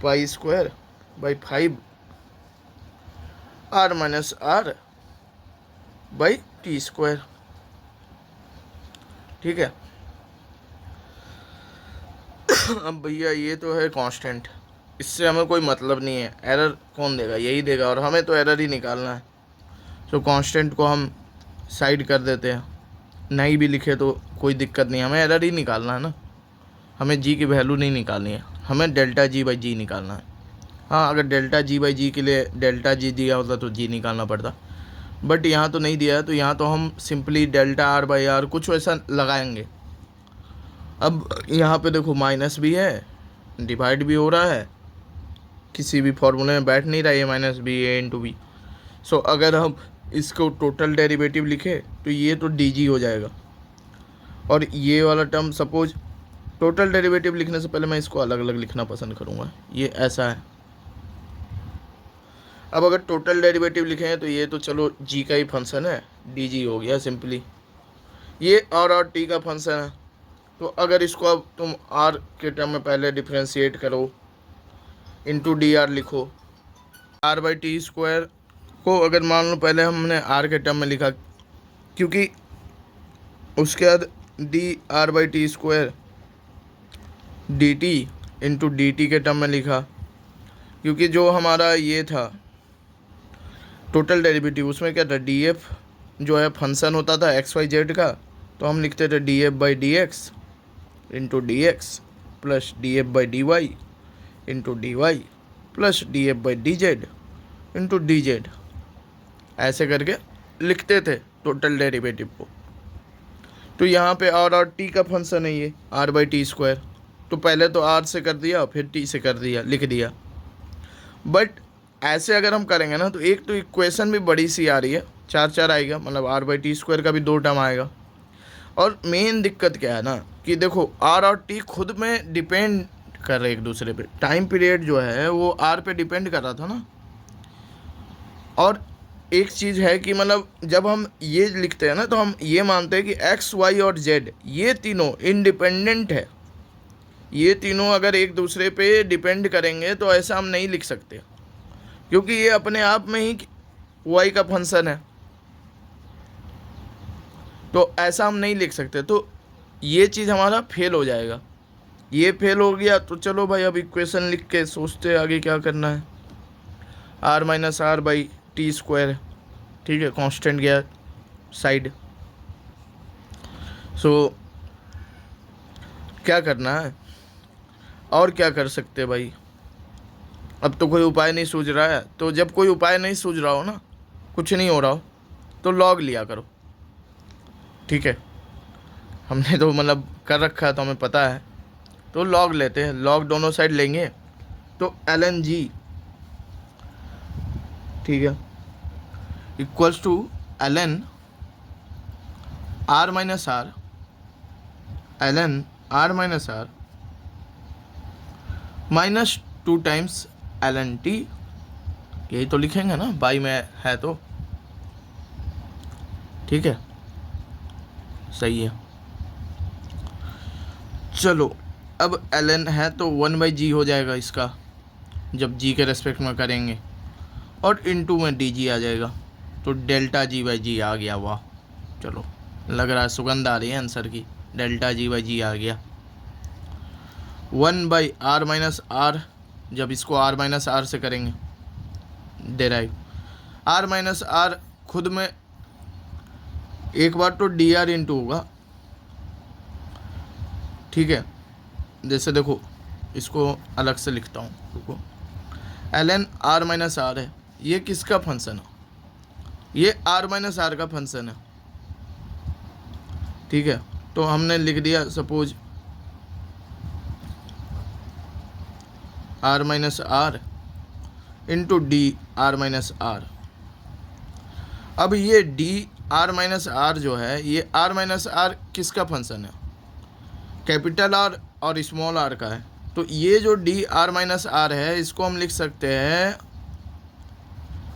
pi square by 5 r minus are by T square, ठीक है। अब भैया ये तो है कांस्टेंट, इससे हमें कोई मतलब नहीं है, एरर कौन देगा, यही देगा, और हमें तो एरर ही निकालना है। तो कांस्टेंट को हम साइड कर देते हैं, नहीं भी लिखे तो कोई दिक्कत नहीं, हमें एरर ही निकालना है ना, हमें जी की वैल्यू नहीं निकालनी है, हमें डेल्टा जी बाई जी निकालना है। हाँ, अगर डेल्टा जी बाई जी के लिए डेल्टा जी दिया होता तो जी निकालना पड़ता, बट यहाँ तो नहीं दिया है, तो यहाँ तो हम simply delta R by R कुछ वैसा लगाएंगे। अब यहाँ पे देखो माइनस भी है, डिवाइड भी हो रहा है, किसी भी फॉर्मूले में बैठ नहीं रहा है माइनस बी ए इंटू बी। सो अगर हम इसको टोटल डेरिवेटिव लिखे तो ये तो डी जी हो जाएगा, और ये वाला टर्म सपोज टोटल डेरिवेटिव लिखने से पहले मैं इसको अलग अलग लिखना पसंद करूँगा, ये ऐसा है। अब अगर टोटल डेरिवेटिव लिखें तो ये तो चलो जी का ही फंक्शन है, डी जी हो गया सिंपली। ये और टी का फंक्शन है, तो अगर इसको अब तुम आर के टर्म में पहले डिफ्रेंशिएट करो, इंटू डी आर लिखो। आर बाई टी स्क्वायर को अगर मान लो पहले हमने आर के टर्म में लिखा, क्योंकि उसके बाद D R by T square D T into d T के टर्म में लिखा, क्योंकि जो हमारा ये था टोटल डेरिवेटिव उसमें क्या था, डी एफ जो है फंक्शन होता था एक्स वाई जेड का, तो हम लिखते थे d f by d x into d x plus d f by d y into d y plus d f by d z into d z, ऐसे करके लिखते थे टोटल डेरिवेटिव को। तो यहाँ पे आर टी का फंक्शन है ये आर बाई टी स्क्वायर, तो पहले तो आर से कर दिया फिर टी से कर दिया, लिख दिया। बट ऐसे अगर हम करेंगे ना तो एक तो इक्वेशन भी बड़ी सी आ रही है, 4 आएगा, मतलब आर बाई टी स्क्वायर का भी 2 टर्म आएगा। और मेन दिक्कत क्या है ना कि देखो आर और टी खुद में डिपेंड कर रहे एक दूसरे पे, टाइम पीरियड जो है वो आर पे डिपेंड कर रहा था ना। और एक चीज़ है कि मतलब जब हम ये लिखते हैं ना तो हम ये मानते हैं कि एक्स वाई और जेड ये तीनों इंडिपेंडेंट है, ये तीनों अगर एक दूसरे पे डिपेंड करेंगे तो ऐसा हम नहीं लिख सकते, क्योंकि ये अपने आप में ही वाई का फंक्शन है, तो ऐसा हम नहीं लिख सकते। तो ये चीज़ हमारा फेल हो जाएगा, ये फेल हो गया तो चलो भाई अब इक्वेशन लिख के सोचते आगे क्या करना है। R minus are by T square, ठीक है, कांस्टेंट गया साइड। सो क्या करना है और क्या कर सकते भाई, अब तो कोई उपाय नहीं सूझ रहा है। तो जब कोई उपाय नहीं सूझ रहा हो ना, कुछ नहीं हो रहा हो, तो लॉग लिया करो, ठीक है। हमने तो मतलब कर रखा है तो हमें पता है, तो लॉग लेते हैं, लॉग दोनों साइड लेंगे तो ln g, ठीक है, equals to ln r minus R, ln r minus R minus 2 times ln t, यही तो लिखेंगे ना, बाई में है तो, ठीक है, सही है। चलो अब ln है तो 1/g हो जाएगा इसका, जब g के रेस्पेक्ट में करेंगे, और इनटू में dg आ जाएगा, तो डेल्टा g/g आ गया। वाह, चलो लग रहा है सुगंध आ रही है आंसर की, डेल्टा g/g आ गया। 1/r माइनस आर, जब इसको r माइनस आर से करेंगे डेराइव, r माइनस आर खुद में एक बार तो dr इंटू होगा, ठीक है। जैसे देखो इसको अलग से लिखता हूँ, रुको, ln r माइनस आर है, ये किसका फंक्शन है, ये r माइनस आर का फंक्शन है, ठीक है। तो हमने लिख दिया suppose r minus R into d are minus R. अब ये डी आर माइनस आर जो है, ये r माइनस आर किसका फंक्शन है, कैपिटल आर और स्मॉल आर का है। तो ये जो डी आर माइनस आर है, इसको हम लिख सकते हैं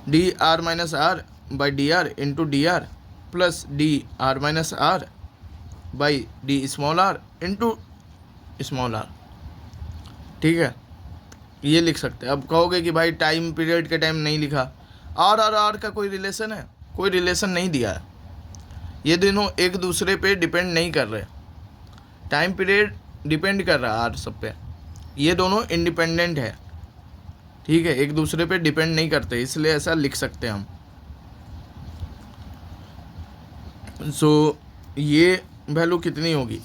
d are minus are by d R into d R plus d are minus are by d small R into small R, ठीक है, ये लिख सकते हैं। अब कहोगे कि भाई टाइम पीरियड के टाइम नहीं लिखा, आर और आर का कोई रिलेशन है, कोई रिलेशन नहीं दिया है, ये दोनों एक दूसरे पे डिपेंड नहीं कर रहे, टाइम पीरियड डिपेंड कर रहा है आर सब पे, ये दोनों इंडिपेंडेंट है, ठीक है, एक दूसरे पे डिपेंड नहीं करते, इसलिए ऐसा लिख सकते हैं हम। सो ये वैल्यू कितनी होगी,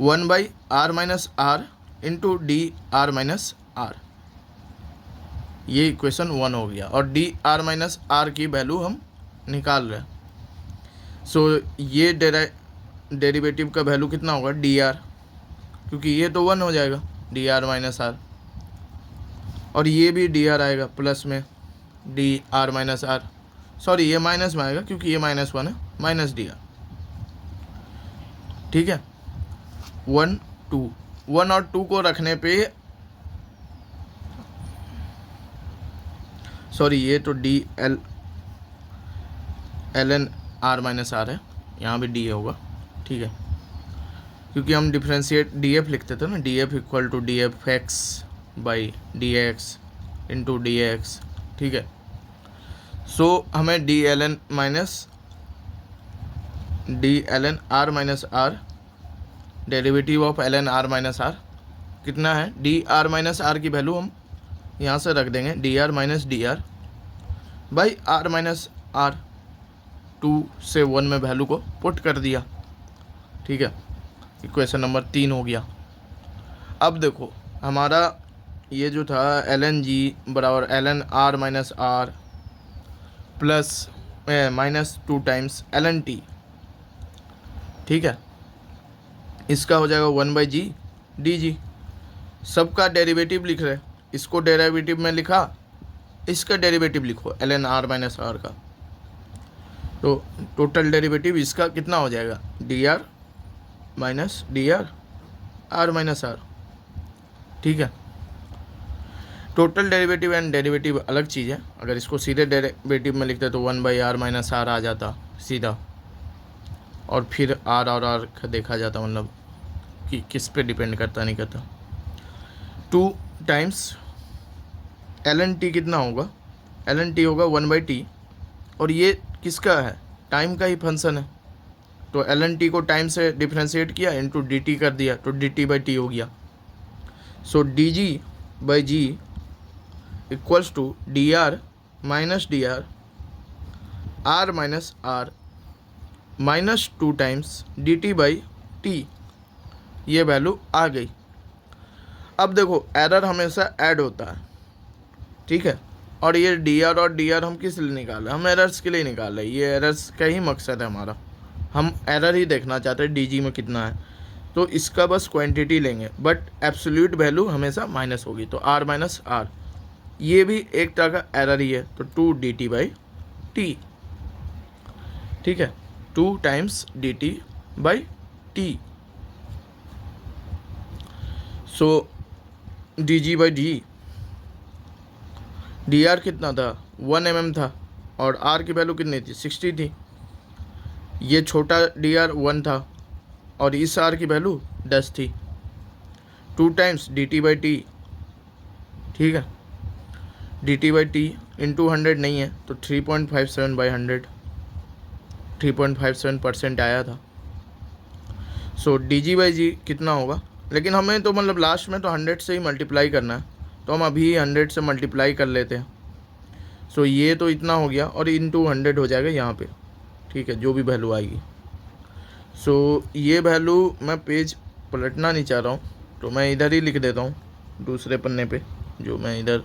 1/r minus R into d are minus R, ये इक्वेशन 1 हो गया। और डी आर माइनस आर की वैल्यू हम निकाल रहे हैं। सो ये डेरिवेटिव का वैल्यू कितना होगा डी आर, क्योंकि ये तो 1 हो जाएगा डी आर माइनस आर, और ये भी डी आर आएगा प्लस में d are minus R, sorry ये माइनस में आएगा क्योंकि ये -1 है, माइनस डी आर। ठीक है, 1 2 1 और 2 को रखने पे, सॉरी ये तो d l n R minus R है, यहाँ भी डी होगा। ठीक है, क्योंकि हम डिफ्रेंशिएट डी एफ लिखते थे ना, d f equal to d f x by d x into d x. ठीक है, सो हमें d l n R minus R, derivative of l n R minus R कितना है, डी आर माइनस आर की value हम यहाँ से रख देंगे d are minus d R by R minus are, 2 से 1 में वैल्यू को पुट कर दिया। ठीक है, इक्वेशन नंबर 3 हो गया। अब देखो हमारा ये जो था एल एन जी बराबर l n R minus R plus -2 times l n T. ठीक है, इसका हो जाएगा 1/g डी जी। सबका डेरिवेटिव लिख रहे, इसको डेरिवेटिव में लिखा, इसका डेरिवेटिव लिखो l n R minus R का, तो टोटल डेरिवेटिव इसका कितना हो जाएगा d are minus d are are minus R. ठीक है, टोटल डेरिवेटिव एंड डेरिवेटिव अलग चीज़ है। अगर इसको सीधे डेरिवेटिव में लिखते तो 1/r माइनस आर आ जाता सीधा, और फिर आर और आर का देखा जाता, मतलब कि किस पे डिपेंड करता नहीं करता। 2 टाइम्स एल एन टी कितना होगा, एल एन टी होगा 1/t, और ये किसका है, टाइम का ही फंक्शन है, तो एल एन टी को टाइम से डिफ्रेंशिएट किया इंटू डी टी कर दिया, तो डी टी बाई टी हो गया। So d g by g equals to d are minus d are are minus are -2 times d t by t, ये value आ गई। अब देखो एरर हमेशा ऐड होता है। ठीक है, और ये डी आर और डी आर हम किस लिए निकाल रहे हैं, हम एरर्स के लिए निकाल रहे हैं, ये एरर्स का ही मकसद है हमारा, हम एरर ही देखना चाहते हैं डी जी में कितना है, तो इसका बस क्वांटिटी लेंगे, बट एब्सोल्यूट वैल्यू हमेशा माइनस होगी, तो आर माइनस आर, ये भी एक तरह का एरर ही है, तो 2 डी टी बाई टी। ठीक है, 2 times d t by T. So d g by D, D R कितना था 1 mm था, और आर की वैल्यू कितनी थी 60 थी, ये छोटा डी आर 1 था, और इस आर की वैल्यू 10 थी। 2 times d t by T. ठीक है, D t by T into 100 नहीं है, तो 3.57 बाई 100, 3.57% आया था। सो डी जी बाई जी कितना होगा, लेकिन हमें तो मतलब लास्ट में तो 100 से ही मल्टीप्लाई करना है, तो हम अभी 100 से मल्टीप्लाई कर लेते हैं। सो ये तो इतना हो गया, और इंटू 100 हो जाएगा यहाँ पे। ठीक है, जो भी वैल्यू आएगी। सो ये वैल्यू मैं पेज पलटना नहीं चाह रहा हूँ, तो मैं इधर ही लिख देता हूँ दूसरे पन्ने पे, जो मैं इधर,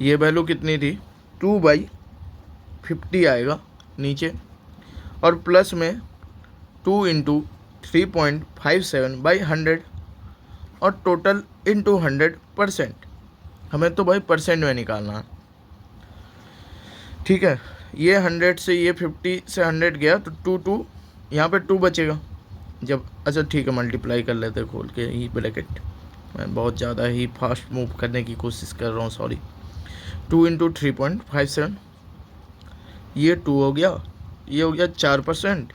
ये वैल्यू कितनी थी 2/50 आएगा नीचे, और प्लस में 2 इंटू 3.57 बाई 100, और टोटल इंटू 100%। हमें तो भाई परसेंट में निकालना है। ठीक है, ये 100 से ये 50 से 100 गया, तो 2 यहाँ पे 2 बचेगा जब, अच्छा ठीक है मल्टीप्लाई कर लेते खोल के ही ब्रैकेट, मैं बहुत ज़्यादा ही फास्ट मूव करने की कोशिश कर रहा हूँ, सॉरी। 2 इंटू 3.57, ये 2 हो गया, ये हो गया 4%,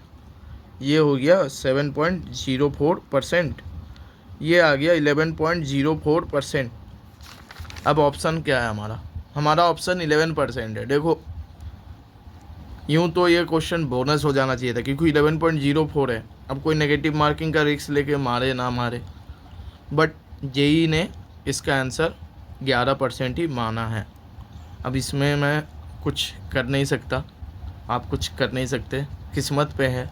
ये हो गया 7.04%, ये आ गया 11.04%। अब ऑप्शन क्या है हमारा ऑप्शन 11% है। देखो यूँ तो ये क्वेश्चन बोनस हो जाना चाहिए था, क्योंकि 11.04 है। अब कोई नेगेटिव मार्किंग का रिस्क लेके मारे ना मारे, बट जेई ने इसका आंसर 11% ही माना है। अब इसमें मैं कुछ कर नहीं सकता, आप कुछ कर नहीं सकते, किस्मत पे है।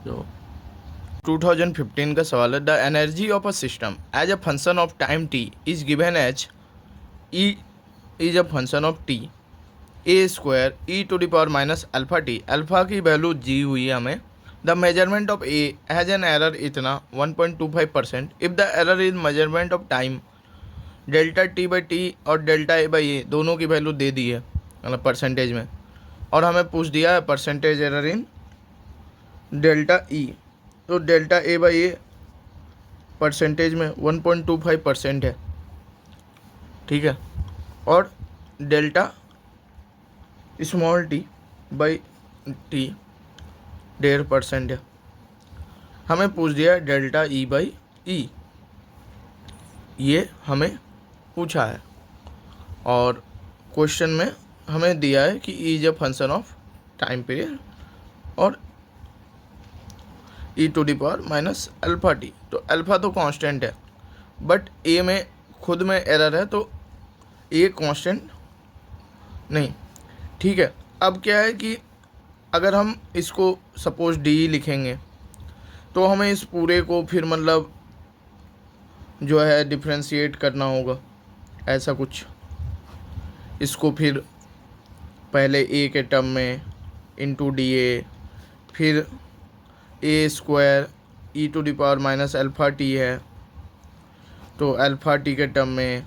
तो 2015 का सवाल है, the energy of a system as a function of time T is given as E is a function of T A square E to the power minus alpha T, alpha की वैल्यू जी हुई है हमें। The measurement of A has an error इतना 1.25%। If the error is measurement of time, delta T by T और delta A by A दोनों की वैल्यू दे दी है, मतलब परसेंटेज में, और हमें पूछ दिया है percentage error in delta e. तो delta A by a percentage में 1.25% है, ठीक है, और delta small t by t 1.5% है। हमें पूछ दिया डेल्टा ई बाई ई, ये हमें पूछा है, और क्वेश्चन में हमें दिया है कि e is a function of time period और e to the power minus alpha t. तो अल्फ़ा तो कांस्टेंट है, बट ए में खुद में एरर है, तो ए कांस्टेंट नहीं, ठीक है। अब क्या है कि अगर हम इसको सपोज डी लिखेंगे तो हमें इस पूरे को फिर मतलब जो है डिफ्रेंशिएट करना होगा, ऐसा कुछ। इसको फिर पहले ए के टर्म में इंटू डी ए, फिर a square E to the power minus alpha t है, तो अल्फ़ा टी के टर्म में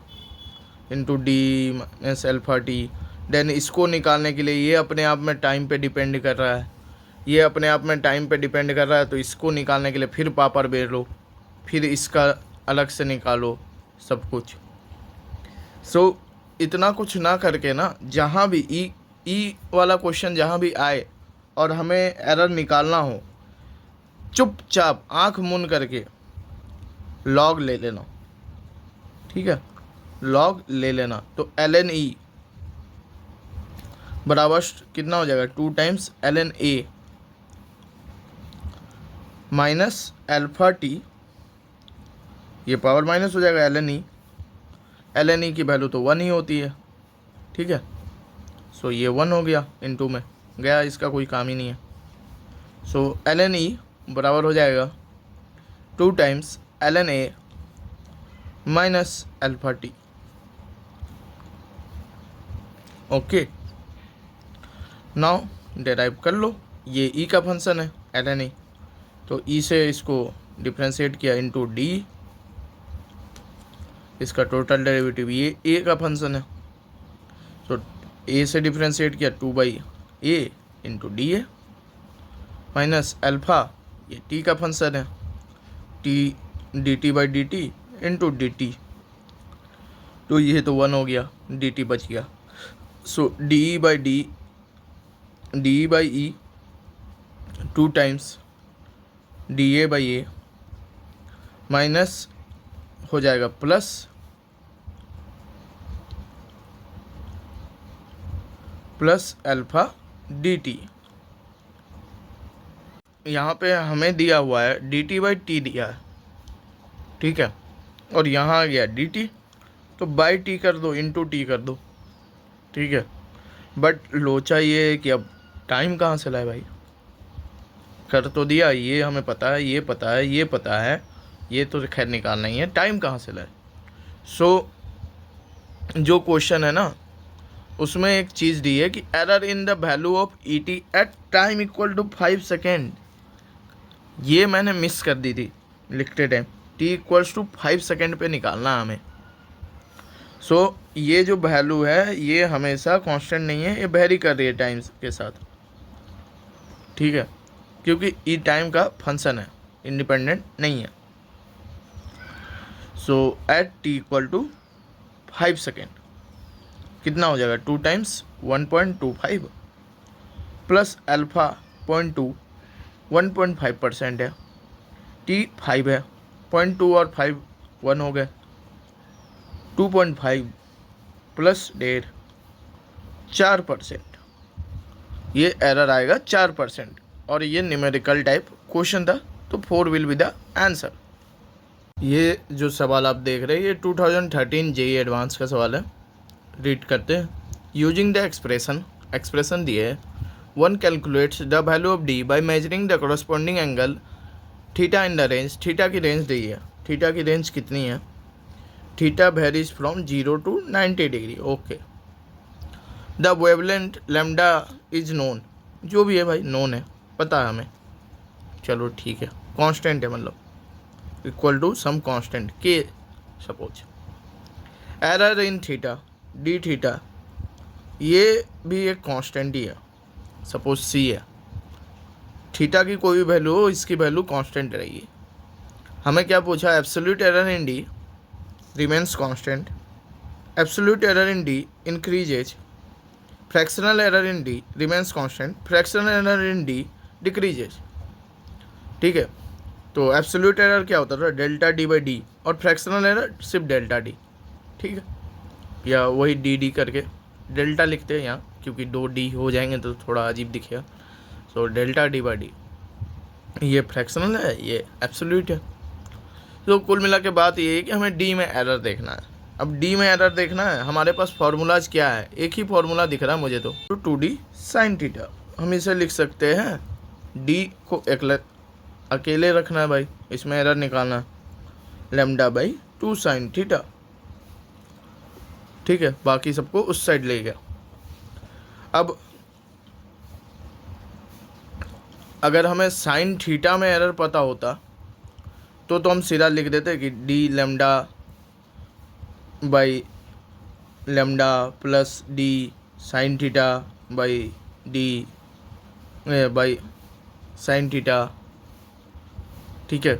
into d minus alpha t. Then इसको निकालने के लिए ये अपने आप में टाइम पे डिपेंड कर रहा है, ये अपने आप में टाइम पे डिपेंड कर रहा है, तो इसको निकालने के लिए फिर पापड़ बेर लो, फिर इसका अलग से निकालो सब कुछ। सो इतना कुछ ना करके ना, जहाँ भी ई वाला क्वेश्चन जहाँ भी आए और हमें एरर निकालना हो, चुपचाप आंख मूंद करके लॉग ले लेना, ठीक है, लॉग ले लेना। तो ln e बराबर कितना हो जाएगा, 2 times ln a minus alpha T, ये पावर माइनस हो जाएगा ln e की वैल्यू तो 1 ही होती है, ठीक है। सो ये 1 हो गया, इनटू में गया, इसका कोई काम ही नहीं है। सो ln e बराबर हो जाएगा 2 times ln a minus alpha T. Okay, now derive कर लो, ये ई का फंक्शन है ln e, तो ई से इसको डिफ्रेंशिएट किया इंटू डी, इसका टोटल डेरिवेटिव, ये ए का फंक्शन है, तो ए से डिफ्रेंशिएट किया 2 by A into d A minus alpha, ये टी का फंक्शन है, T D t by D T into d T, तो ये तो 1 हो गया, डी टी बच गया। So d by e 2 times d a by a minus हो जाएगा प्लस अल्फ़ा डी टी। यहाँ पे हमें दिया हुआ है डी टी बाई टी दिया है, ठीक है, और यहाँ आ गया डी टी, तो बाई टी कर दो, इंटू टी कर दो, ठीक है। बट लोचा ये है कि अब टाइम कहाँ से लाए भाई, कर तो दिया, ये हमें पता है, ये पता है, ये पता है, ये तो खैर निकालना ही है, टाइम कहाँ से लाए। सो जो क्वेश्चन है ना, उसमें एक चीज़ दी है कि error in the value of E T at time equal to 5 second, ये मैंने मिस कर दी थी लिखते time, T equals to 5 second पे निकालना है हमें। सो ये जो वैल्यू है ये हमेशा कांस्टेंट नहीं है, ये वेरी कर रही है टाइम के साथ, ठीक है, क्योंकि ई टाइम का फंक्शन है, इंडिपेंडेंट नहीं है। So at t equal to 5 second कितना हो जाएगा, 2 टाइम्स 1.25 प्लस अल्फ़ा 0.2, 1.5% है, टी 5 है, 0.2 और 5 1 हो गए, 2.5 प्लस 1.5 4%, ये एरर आएगा 4%, और ये न्यूमेरिकल टाइप क्वेश्चन था, तो 4 विल बी द आंसर। ये जो सवाल आप देख रहे हैं ये 2013 जेई एडवांस का सवाल है, रीड करते हैं। यूजिंग द एक्सप्रेशन दिए है, one calculates the value of D by measuring the corresponding angle theta in the range, theta की रेंज दी है, थीटा की रेंज कितनी है, theta varies from 0 to 90 degree. Okay, the wavelength lambda is known, जो भी है भाई नोन है, पता है हमें, चलो ठीक है, कांस्टेंट है, मतलब इक्वल टू सम कांस्टेंट के, suppose error in theta D theta, ये भी एक कांस्टेंट ही है, सपोज सी है, थीटा की कोई भी वैल्यू हो, इसकी वैल्यू कांस्टेंट रहेगी। हमें क्या पूछा, absolute error in D remains constant, absolute error in D increases, fractional error in D remains constant, fractional error in D decreases. ठीक है, तो एब्सोल्यूट एरर क्या होता था, डेल्टा डी बाई डी, और फ्रैक्शनल एरर सिर्फ डेल्टा डी। ठीक है, या वही डी डी करके डेल्टा लिखते हैं यहाँ, क्योंकि 2 डी हो जाएंगे तो थोड़ा अजीब दिखेगा। So delta D by D, ये फ्रैक्शनल है, ये एब्सोल्यूट है। तो कुल मिला के बात ये है कि हमें डी में एरर देखना है। अब डी में एरर देखना है, हमारे पास फार्मूलाज क्या है, एक ही फार्मूला दिख रहा है मुझे तो 2d साइन थीटा। हम इसे लिख सकते हैं, डी को अकेले रखना है भाई, इसमें एरर निकालना, लैम्डा बाई 2 साइन थीटा। ठीक है, बाकी सबको उस साइड ले गया। अब अगर हमें साइन थीटा में एरर पता होता तो हम सीधा लिख देते कि D lambda by lambda plus D sine theta by D by sine theta. ठीक है,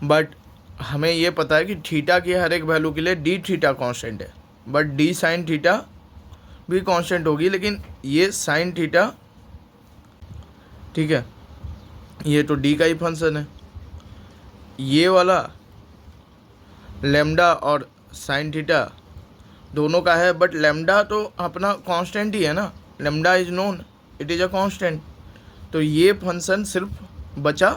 बट हमें ये पता है कि थीटा की हर एक वैल्यू के लिए डी थीटा कांस्टेंट है, बट डी साइन थीटा भी कांस्टेंट होगी, लेकिन ये साइन थीटा, ठीक है, ये तो डी का ही फंक्शन है, ये वाला लैम्डा और साइन थीटा दोनों का है, बट लैम्डा तो अपना कांस्टेंट ही है ना, lambda is known, it is a constant. तो ये फंक्शन सिर्फ बचा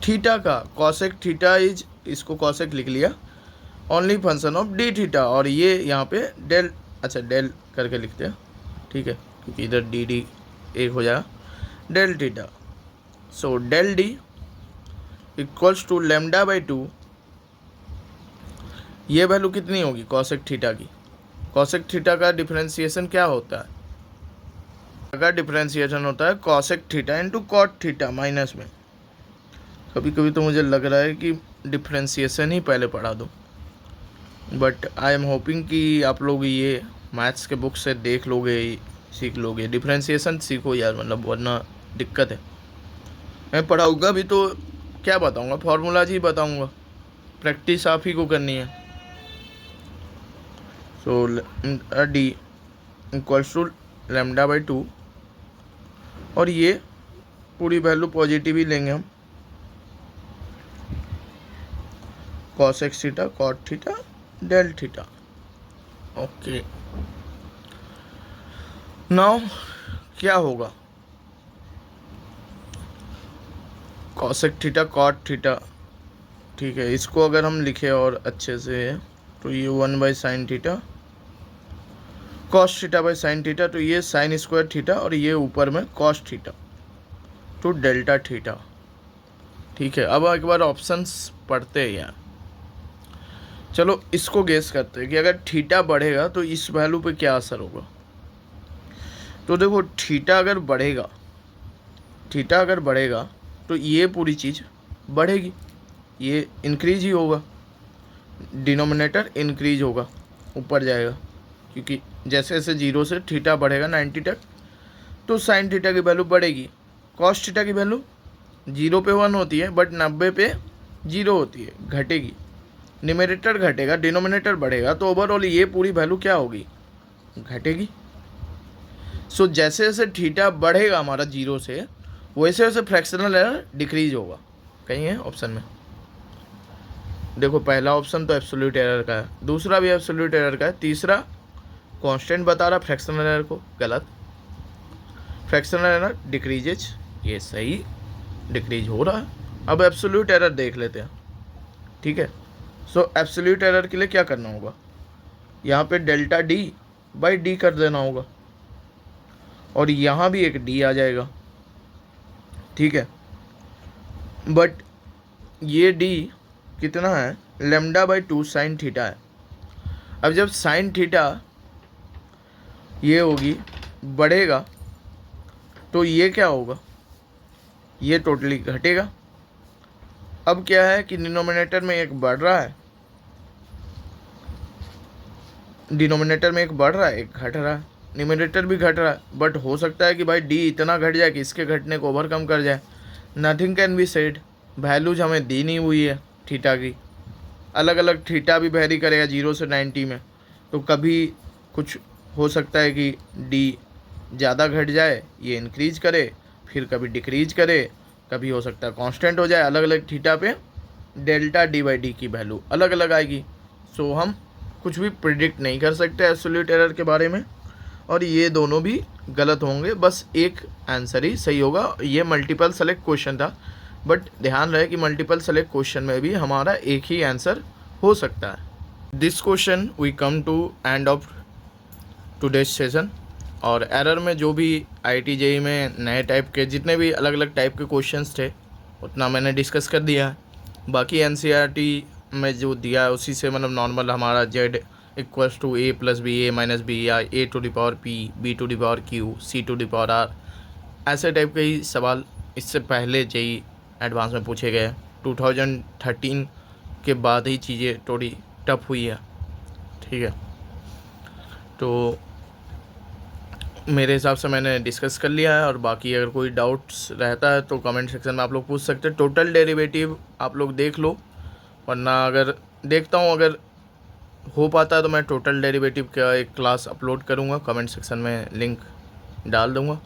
थीटा का, कॉसेक थीटा इज, इसको कॉसेक लिख लिया, only function of D theta, और ये यहाँ पे डेल, अच्छा डेल करके लिखते हैं, ठीक है, क्योंकि इधर डी डी एक हो जाएगा, del theta. So del d equals to lambda by 2, ये वैल्यू कितनी होगी कॉसेक थीटा की। कॉसेक थीटा का डिफरेंशिएशन क्या होता है, का डिफरेंशिएशन होता है cosec theta into cot theta minus में। कभी कभी तो मुझे लग रहा है कि डिफरेंशिएशन ही पहले पढ़ा दूँ, बट आई एम होपिंग कि आप लोग ये मैथ्स के बुक से देख लोगे, सीख लोगे, डिफरेंशिएशन सीखो यार, मतलब वरना दिक्कत है। मैं पढ़ाऊँगा भी तो क्या बताऊँगा, फार्मूलाज ही बताऊँगा, प्रैक्टिस आप ही को करनी है। So d equals to lambda by 2, और ये पूरी वैल्यू पॉजिटिव ही लेंगे हम, cos x theta cot theta del theta. Okay, now क्या होगा, कॉसेक थीटा कॉट थीटा, ठीक है, इसको अगर हम लिखे और अच्छे से तो ये 1 by sine theta cos theta by sine theta, तो ये साइन स्क्वायर थीटा, और ये ऊपर में कॉस थीटा तो डेल्टा थीटा। ठीक है, अब एक बार ऑप्शंस पढ़ते हैं यार, चलो इसको गेस करते हैं कि अगर थीटा बढ़ेगा तो इस वैल्यू पे क्या असर होगा। तो देखो थीटा अगर बढ़ेगा तो ये पूरी चीज़ बढ़ेगी, ये इंक्रीज ही होगा, डिनोमिनेटर इंक्रीज होगा, ऊपर जाएगा, क्योंकि जैसे जैसे 0 से थीटा बढ़ेगा 90 तक तो साइन थीटा की वैल्यू बढ़ेगी। कॉस थीटा की वैल्यू 0 पे 1 होती है, बट 90 पे 0 होती है, घटेगी, न्यूमरेटर घटेगा, डिनोमिनेटर बढ़ेगा, तो ओवरऑल ये पूरी वैल्यू क्या होगी, घटेगी। सो जैसे जैसे थीटा बढ़ेगा हमारा 0 से, वैसे वैसे फ्रैक्शनल एरर डिक्रीज होगा। कहीं है ऑप्शन में, देखो पहला ऑप्शन तो एब्सोल्यूट एरर का है, दूसरा भी एब्सोल्यूट एरर का है, तीसरा कांस्टेंट बता रहा फ्रैक्शनल एरर को, गलत, फ्रैक्शनल एरर डिक्रीजेज, ये सही, डिक्रीज हो रहा है। अब एब्सोल्यूट एरर देख लेते हैं, ठीक है। सो एब्सोल्यूट एरर के लिए क्या करना होगा, यहाँ पे डेल्टा डी बाई डी कर देना होगा, और यहाँ भी एक डी आ जाएगा, ठीक है, बट ये डी कितना है, λ/2 साइन थीटा है। अब जब साइन थीटा ये होगी बढ़ेगा तो ये क्या होगा, ये टोटली घटेगा। अब क्या है कि डिनोमिनेटर में एक बढ़ रहा है, डिनोमिनेटर में एक बढ़ रहा है एक घट रहा है, न्यूमरेटर भी घट रहा है, बट हो सकता है कि भाई डी इतना घट जाए कि इसके घटने को ओवरकम कर जाए। Nothing can be said, values हमें दी नहीं हुई है थीटा की, अलग अलग थीटा भी वेरी करेगा 0 से 90 में, तो कभी कुछ हो सकता है कि डी ज़्यादा घट जाए, ये इंक्रीज करे, फिर कभी डिक्रीज करे, कभी हो सकता है कांस्टेंट हो जाए। अलग अलग थीटा पे डेल्टा डी/डी की वैल्यू अलग अलग आएगी। सो हम कुछ भी प्रिडिक्ट नहीं कर सकते एब्सोल्यूट एरर के बारे में, और ये दोनों भी गलत होंगे, बस एक आंसर ही सही होगा। ये मल्टीपल सेलेक्ट क्वेश्चन था, बट ध्यान रहे कि मल्टीपल सेलेक्ट क्वेश्चन में भी हमारा एक ही आंसर हो सकता है। This question we come to end of today's session. और एरर में जो भी IIT JEE में नए टाइप के जितने भी अलग अलग टाइप के क्वेश्चंस थे उतना मैंने डिस्कस कर दिया है। बाकी NCERT में जो दिया है उसी से मतलब नॉर्मल हमारा Z = A + B A - B या A⁴P B⁴Q C⁴R ऐसे टाइप के ही सवाल इससे पहले JEE एडवांस में पूछे गए। 2013 के बाद ही चीज़ें थोड़ी टफ हुई है, ठीक है। तो मेरे हिसाब से मैंने डिस्कस कर लिया है, और बाकी अगर कोई डाउट्स रहता है तो कमेंट सेक्शन में आप लोग पूछ सकते हैं। टोटल डेरिवेटिव आप लोग देख लो, वरना अगर देखता हूँ अगर हो पाता है तो मैं टोटल डेरिवेटिव का एक क्लास अपलोड करूँगा, कमेंट सेक्शन में लिंक डाल दूँगा।